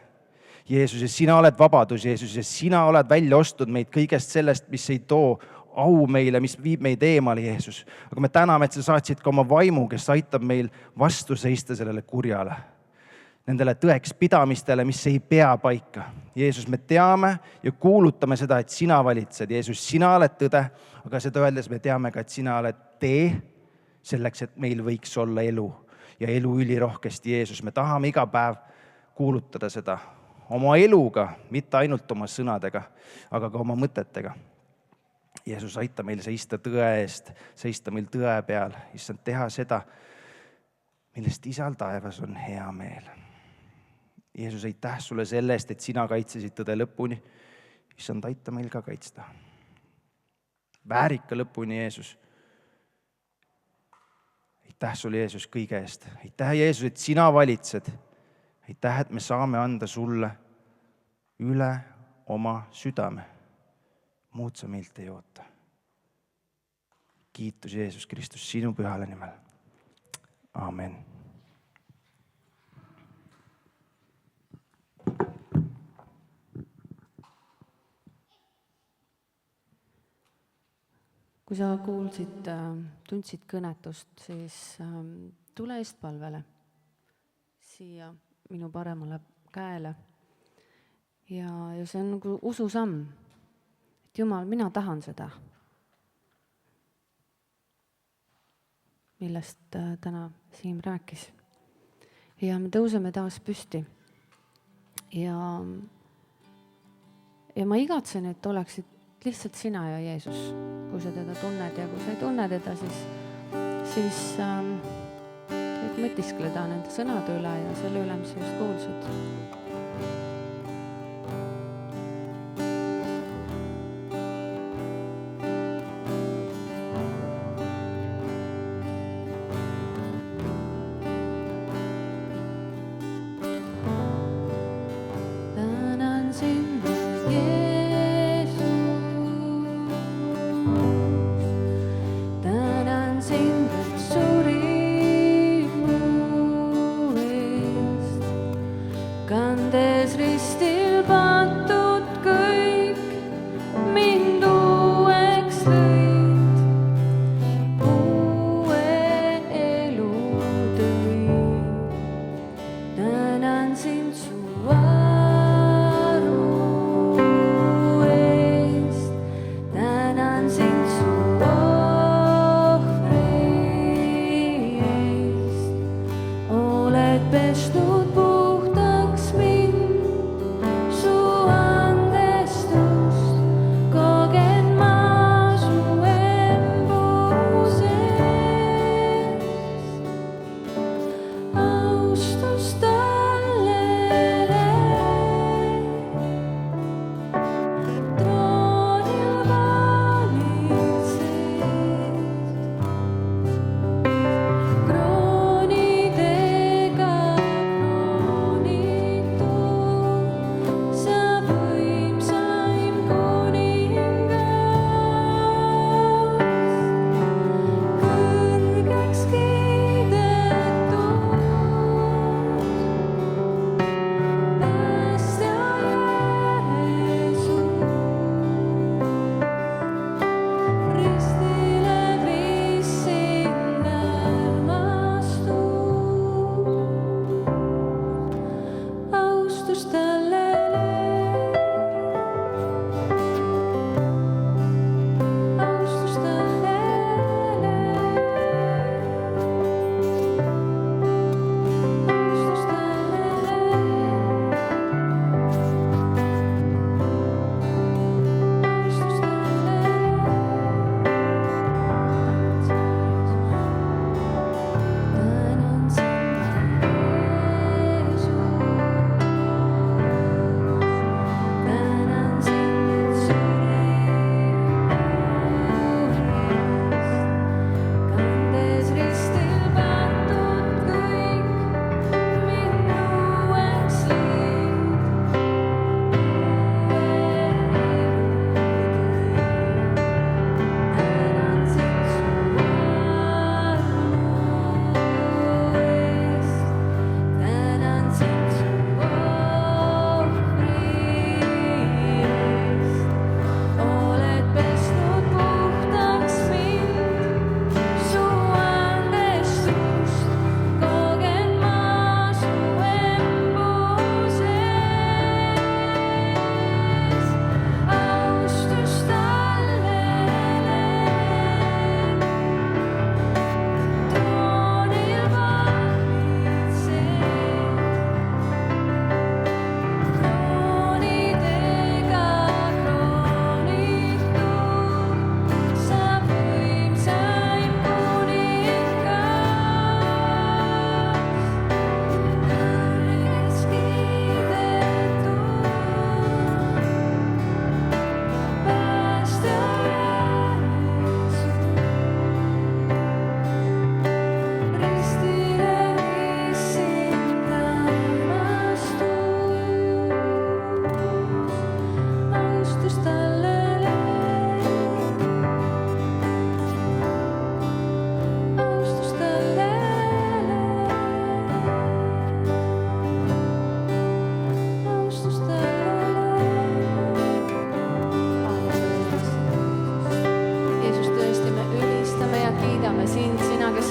Jeesus, ja sina oled vabadus, Jeesus, ja sina oled välja ostnud meid kõigest sellest, mis ei too au meile, mis viib meid eemale, Jeesus. Aga me täname, et sa saatsid ka oma vaimu, kes aitab meil vastu seista sellele kurjale. Nendele tõeks pidamistele, mis ei pea paika. Jeesus, me teame ja kuulutame seda, et sina valitsed. Jeesus, sina oled tõde, aga seda öeldes me teame ka, et sina oled tee selleks, et meil võiks olla elu ja elu ülirohkesti, Jeesus. Me tahame iga päev kuulutada seda oma eluga, mitte ainult oma sõnadega, aga ka oma mõtetega. Jeesus, aita meil seista tõe eest, seista meil tõe peal, issand, teha seda, millest Isal taevas on hea meel. Jeesus, aitäh sulle selle eest, et sina kaitsesid tõde lõpuni. Issand, aita meil ka kaitsta. Väärika lõpuni, Jeesus. Aitäh sulle, Jeesus, kõige eest. Aitäh, Jeesus, et sina valitsed. Aitäh, et me saame anda sulle üle oma südame. Muud sa meilt ei oota. Kiitus, Jeesus Kristus, sinu pühale nimel. Amen. Kui sa kuulsid, tundsid kõnetust, siis tule eestpalvele siia minu paremale käele. Ja see on nagu ususamm. Et Jumal, mina tahan seda, millest täna Siim rääkis. Ja me tõuseme taas püsti. Ja ma igatsen, et oleksid lihtsalt sina ja Jeesus, kui sa teda tunned ja kui sa ei tunne teda, siis võid mõtiskleda nende sõnade üle ja selle üle, mis sa just kuulsid. Kandes ristil pandud kõik, mind uueks lõid, uue elu tõid. Tänan sind su armu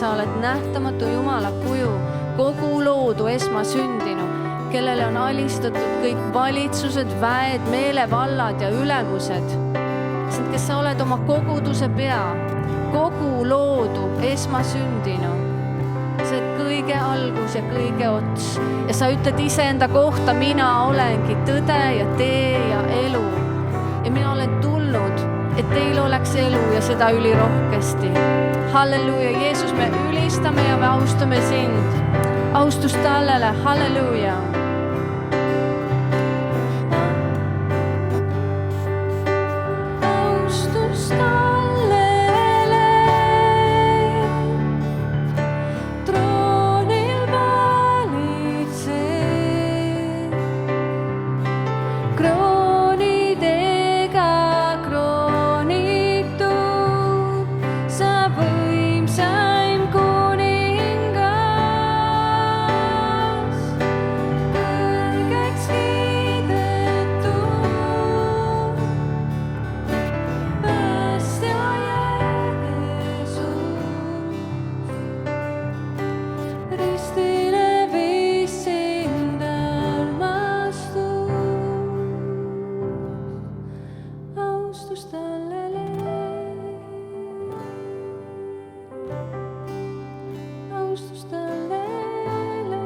sa oled nähtamatu Jumala kuju, kogu loodu esmasündinu, kellele on alistatud kõik valitsused, väed, meelevallad ja ülemused. Kes sa oled oma koguduse pea, kogu loodu esmasündinu. Sa oled kõige algus ja kõige ots. Ja sa ütled iseenda kohta, mina olengi tõde ja tee ja elu. Ja mina olen tulnud, et teil oleks elu ja seda ülirohkesti. Halleluuja, Jeesus, me ülistame ja me austame sind. Austus tallele, halleluuja. Austus tallele, troonil valitse, kroonidega kroonitud, sa võimsaim kuningas, kõrgeks kiidetud, päästja Jeesus, ristile viis sind armastus, austus tallele, austus tallele,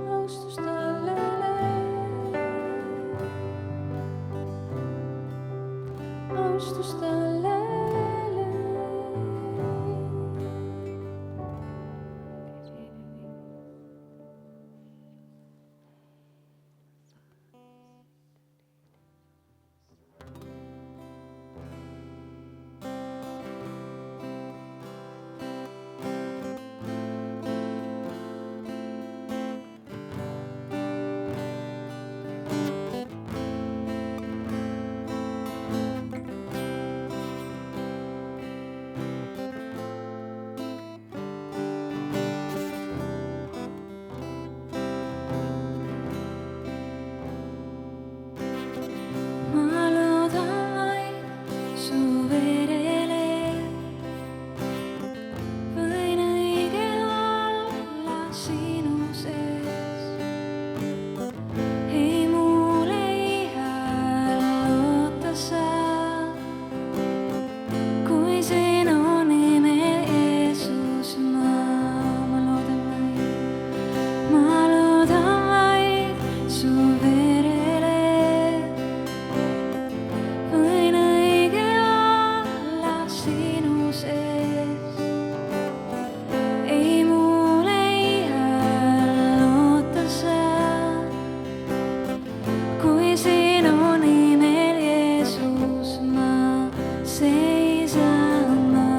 austus tallele, austus tallele. Ma loodan vaid su verele, võin õige olla sinu sees. Ei mul ei loota saad, kui sinu nimel Jeesus ma loodan vaid su verele. Võin õige olla sinu sees. Ei mul ei loota saad, kui sinu nimel Jeesus ma seisan ma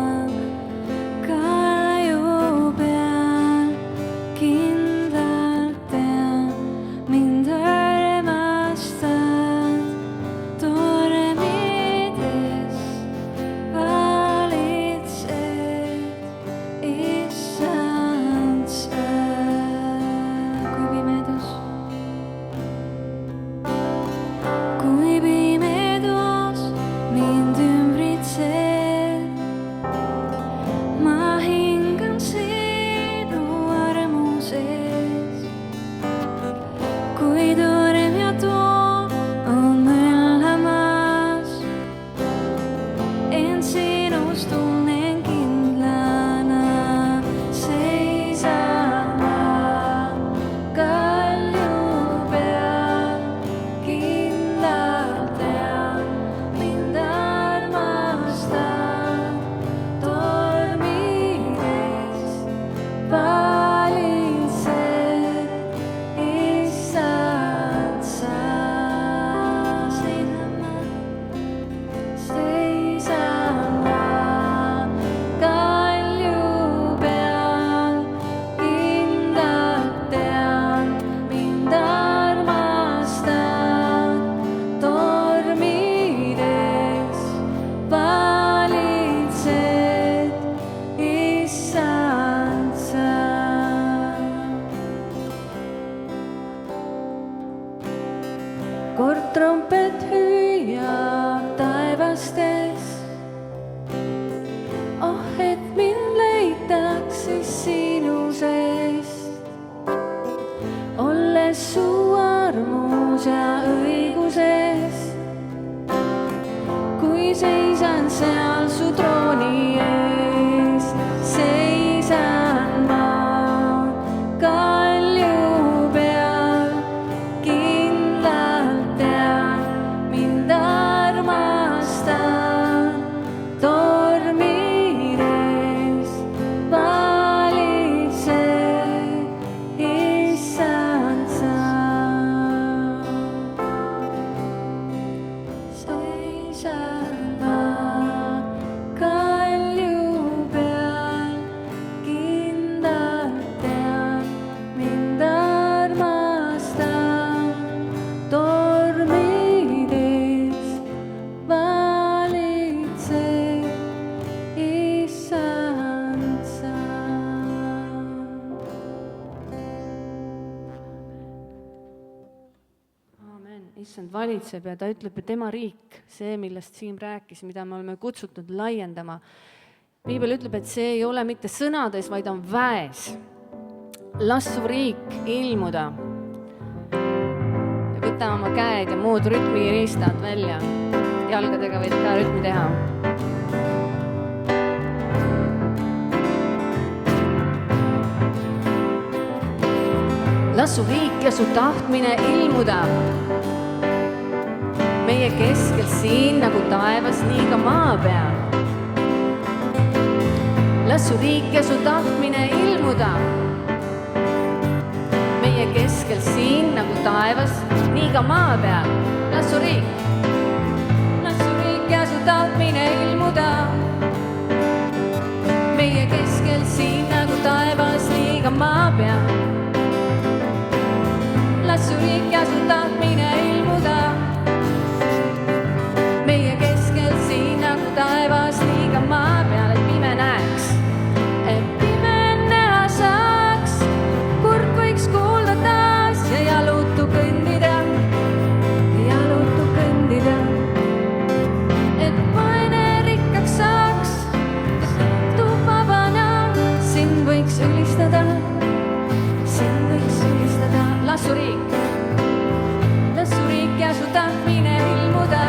kalju peal. Kindlalt tean, mind armastad, tormides valitsed, issand sa. Kui pimedus mind ümbritseb, ma hingan sinu armu sees. Kui torm ja tuum on möllamas, end sinus tunnen kindlana, seisan ma kalju peal. Kindlalt tean, mind armastad, tormides valitsed, issand sa. Seisan ma kalju peal. Kindlalt tean, mind armastad, tormides valitsed, issand sa. Kord trompet hüüab taevastes, üles su armus ja õiguses. Kui seisan seal su trooni ees, seisan ma kalju peal, kindlalt tean, mind armastan, tormides valitseb issand sa. Seisan ma kalju peal, kindlalt tean, mind armastan, tormides valitseb issand sa. Aamen. Issand valitseb ja ta ütleb, et tema riik, see, millest Siim rääkis, mida me oleme kutsutud laiendama. Piibel ütleb, et see ei ole mitte sõnades, vaid on väes. Las su riik ilmuda. Võta oma käed ja muud rütmiriistad välja. Jalgadega võid ka rütmi teha. Las su riik ja su tahtmine ilmuda. Meie keskel siin nagu taevas, nii ka maa peal. Las su riik ja su tahtmine ilmuda. Meie keskel siin nagu taevas, nii ka maa peal. Las su riik ja su tahtmine ilmuda. Meie keskel siin nagu taevas, nii ka maa peal. Las su riik ja su tahtmine ilmuda. Meie keskel siin nagu taevas, nii ka maa peal, et pime näeks. Et pime näha saaks, kurk võiks kuulda taas ja jalutu kõndida. Et vaene rikkaks saaks, tuub vabana, sind võiks ülistada. Las su riik ja su tahtmine ilmuda.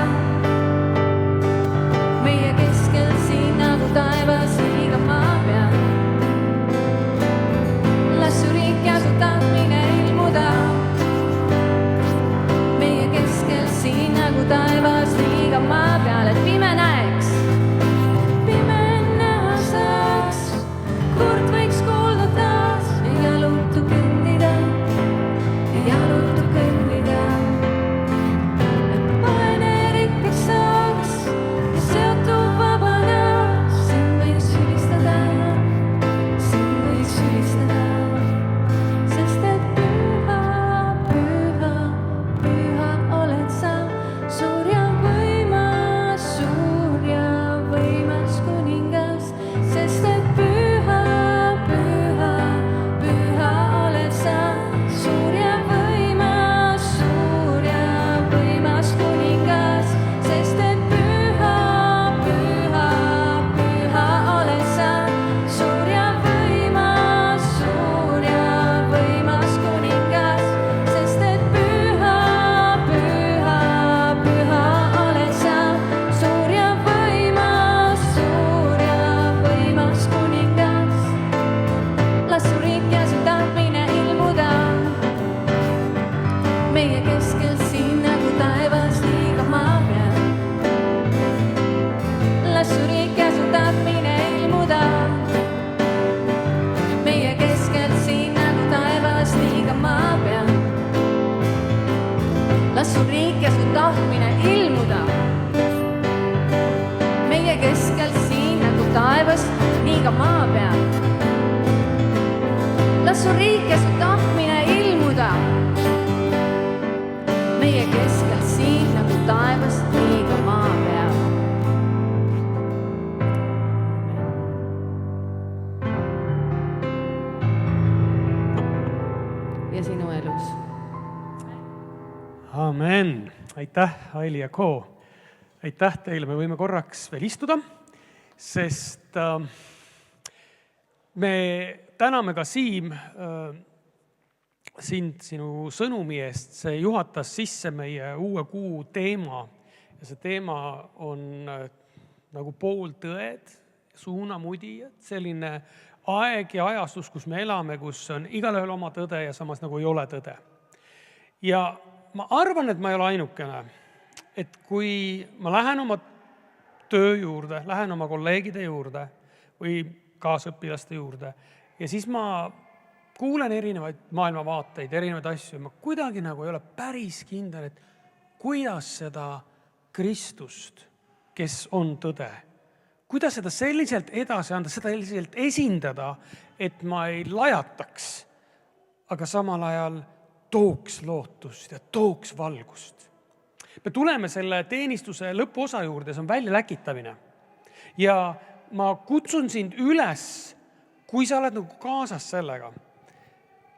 Meie keskel siin nagu taevas, nii ka maa peal. Las su riik ja su tahtmine ilmuda. Meie keskel siin nagu taevas, nii ka maa peal, et pime näeks. Pime näha saaks, kord võiks kuulda taas ja jalutu kõndida. Jalutu kõndida. Et vaene rikkaks saaks ja seotud vabana, sind võiks ülistada. Sest et püha, püha, püha oled sa, suur ja võimas kuningas. Sest et püha, püha, püha oled sa, suur ja võimas kuningas. Sest et püha, püha, püha oled sa, suur ja võimas kuningas. Sest et püha, püha, püha oled sa, suur ja võimas kuningas. Las su riik ja su tahtmine ilmuda. Meie keskel siin nagu taevas, nii ka maa peal. Las su riik ja su tahtmine ilmuda. Meie keskel siin nagu taevas, nii ka maa peal. Las su riik ja su tahtmine ilmuda. Meie keskel siin nagu taevas, nii ka maa peal. Las su riik ja su tahtmine ilmuda. Meie keskel siin nagu taevas, nii ka maa peal. Ja sinu elus. Amen. Aitäh, Aili ja Ko. Aitäh teile, me võime korraks veel istuda, sest me täname ka Siim sind sinu sõnumi eest. See juhatas sisse meie uue kuu teema ja see teema on nagu pooltõed, suunamudijad, selline aeg ja ajastus, kus me elame, kus on igalühel oma tõde ja samas nagu ei ole tõde. Ja ma arvan, et ma ei ole ainukene, et kui ma lähen oma töö juurde, lähen oma kolleegide juurde või kaasõpilaste juurde ja siis ma kuulen erinevaid maailmavaateid, erinevaid asju, ma kuidagi nagu ei ole päris kindel, et kuidas seda Kristust, kes on tõde, kuidas seda selliselt edasi anda, seda selliselt esindada, et ma ei lajataks, aga samal ajal tooks lootust ja tooks valgust. Me tuleme selle teenistuse lõpuosa juurde, see on väljaläkitamine. Ja ma kutsun sind üles, kui sa oled nagu kaasas sellega,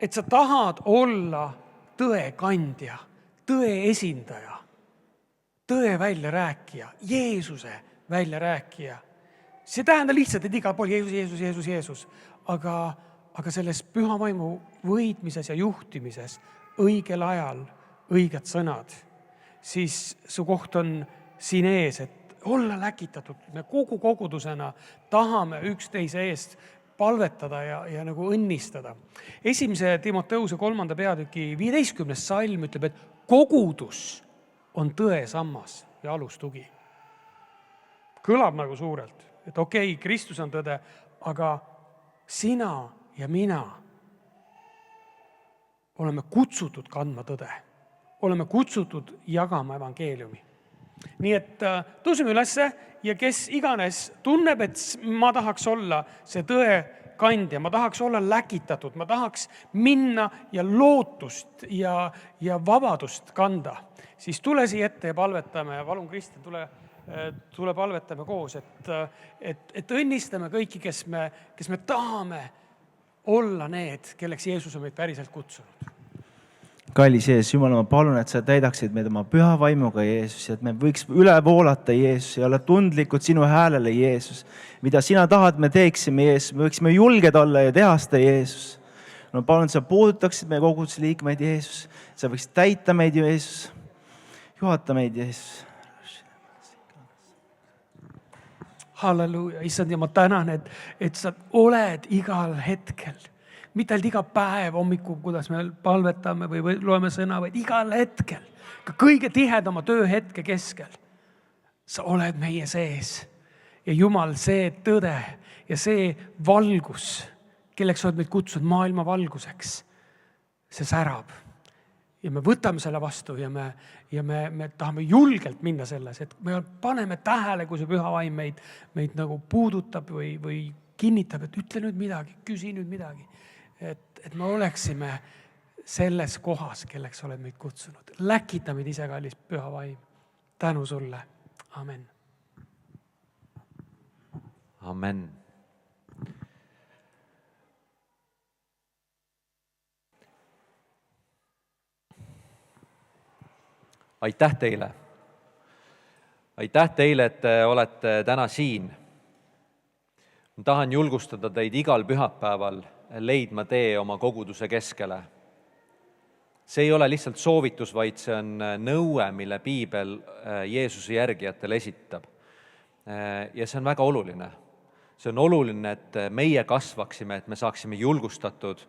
et sa tahad olla tõe kandja, tõe esindaja, tõe väljarääkija, Jeesuse väljarääkija. See tähendab lihtsalt, et igal pool Jeesus, aga selles püha vaimu võitmises ja juhtimises õigel ajal õiged sõnad, siis su koht on siin ees, et olla läkitatud. Me kogu kogudusena tahame üksteise eest palvetada ja nagu õnnistada. 1. Timoteuse 3. peatüki 15. salm ütleb, et kogudus on tõe sammas ja alustugi. Kõlab nagu suurelt, et okei, Kristus on tõde, aga sina ja mina oleme kutsutud kandma tõde. Oleme kutsutud jagama evangeeliumi. Nii et tõusime ülesse ja kes iganes tunneb, et ma tahaks olla see tõe kandja, ma tahaks olla läkitatud, ma tahaks minna ja lootust ja vabadust kanda, siis tule siia ette ja palvetame. Palun, Kristjan, tule palvetame koos, et õnnistame kõiki, kes me tahame olla need, kelleks Jeesus on meid päriselt kutsunud. Kallis Jeesus, Jumal, ma palun, et sa täidaksid meid oma püha vaimuga, Jeesus, et me võiks üle voolata, Jeesus, ja olla tundlikud sinu häälele, Jeesus. Mida sina tahad, me teeksime, Jeesus. Me võiksime julged olla ja teha seda, Jeesus. Ma palun, et sa puudutaksid meie koguduse liikmeid, Jeesus. Sa võiksid täita meid, Jeesus. Juhata meid, Jeesus. Halleluuja, issand, ja ma tänan, et sa oled igal hetkel. Mitte ainult iga päev hommikul, kuidas me palvetame või loeme sõna, vaid igal hetkel, ka kõige tihedama tööhetke keskel. Sa oled meie sees. Ja Jumal, see tõde ja see valgus, kelleks oled meid kutsunud maailma valguseks, see särab. Ja me võtame selle vastu ja me tahame julgelt minna selles, et me paneme tähele, kui see püha vaim meid nagu puudutab või kinnitab, et ütle nüüd midagi, küsi nüüd midagi. Et me oleksime selles kohas, kelleks oled meid kutsunud. Läkita meid ise, kallis püha vaim. Tänu sulle. Amen. Amen. Aitäh teile. Aitäh teile, et te olete täna siin. Ma tahan julgustada teid igal pühapäeval leidma tee oma koguduse keskele. See ei ole lihtsalt soovitus, vaid see on nõue, mille piibel Jeesuse järgijatele esitab. Ja see on väga oluline. See on oluline, et meie kasvaksime, et me saaksime julgustatud,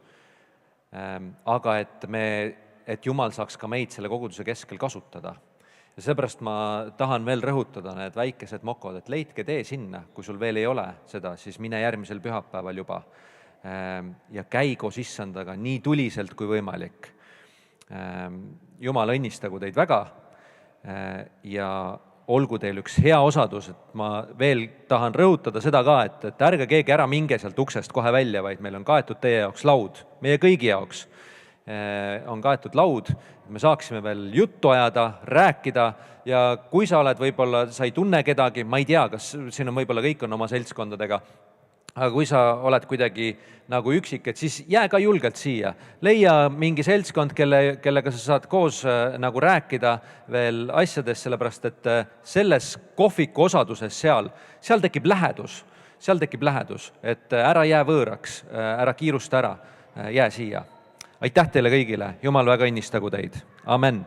aga et Jumal saaks ka meid selle koguduse keskel kasutada. Ja seepärast ma tahan veel rõhutada need väikesed mokod, et leidke tee sinna, kui sul veel ei ole seda, siis mine järgmisel pühapäeval juba ja käi koos issandaga nii tuliselt kui võimalik. Jumal õnnistagu teid väga ja olgu teil üks hea osadus, et ma veel tahan rõhutada seda ka, et ärge keegi ära minge sealt uksest kohe välja, vaid meil on kaetud teie jaoks laud, meie kõigi jaoks on kaetud laud, me saaksime veel juttu ajada, rääkida ja kui sa oled võib-olla, sa ei tunne kedagi, ma ei tea, kas siin on võib-olla kõik on oma seltskondadega, aga kui sa oled kuidagi nagu üksik, et siis jää ka julgelt siia. Leia mingi seltskond, kellega sa saad koos nagu rääkida veel asjadest, sellepärast et selles kohviku osaduses seal tekib lähedus, et ära jää võõraks, ära kiirusta ära, jää siia. aitäh teile kõigile, Jumal väga õnnistagu teid, amen.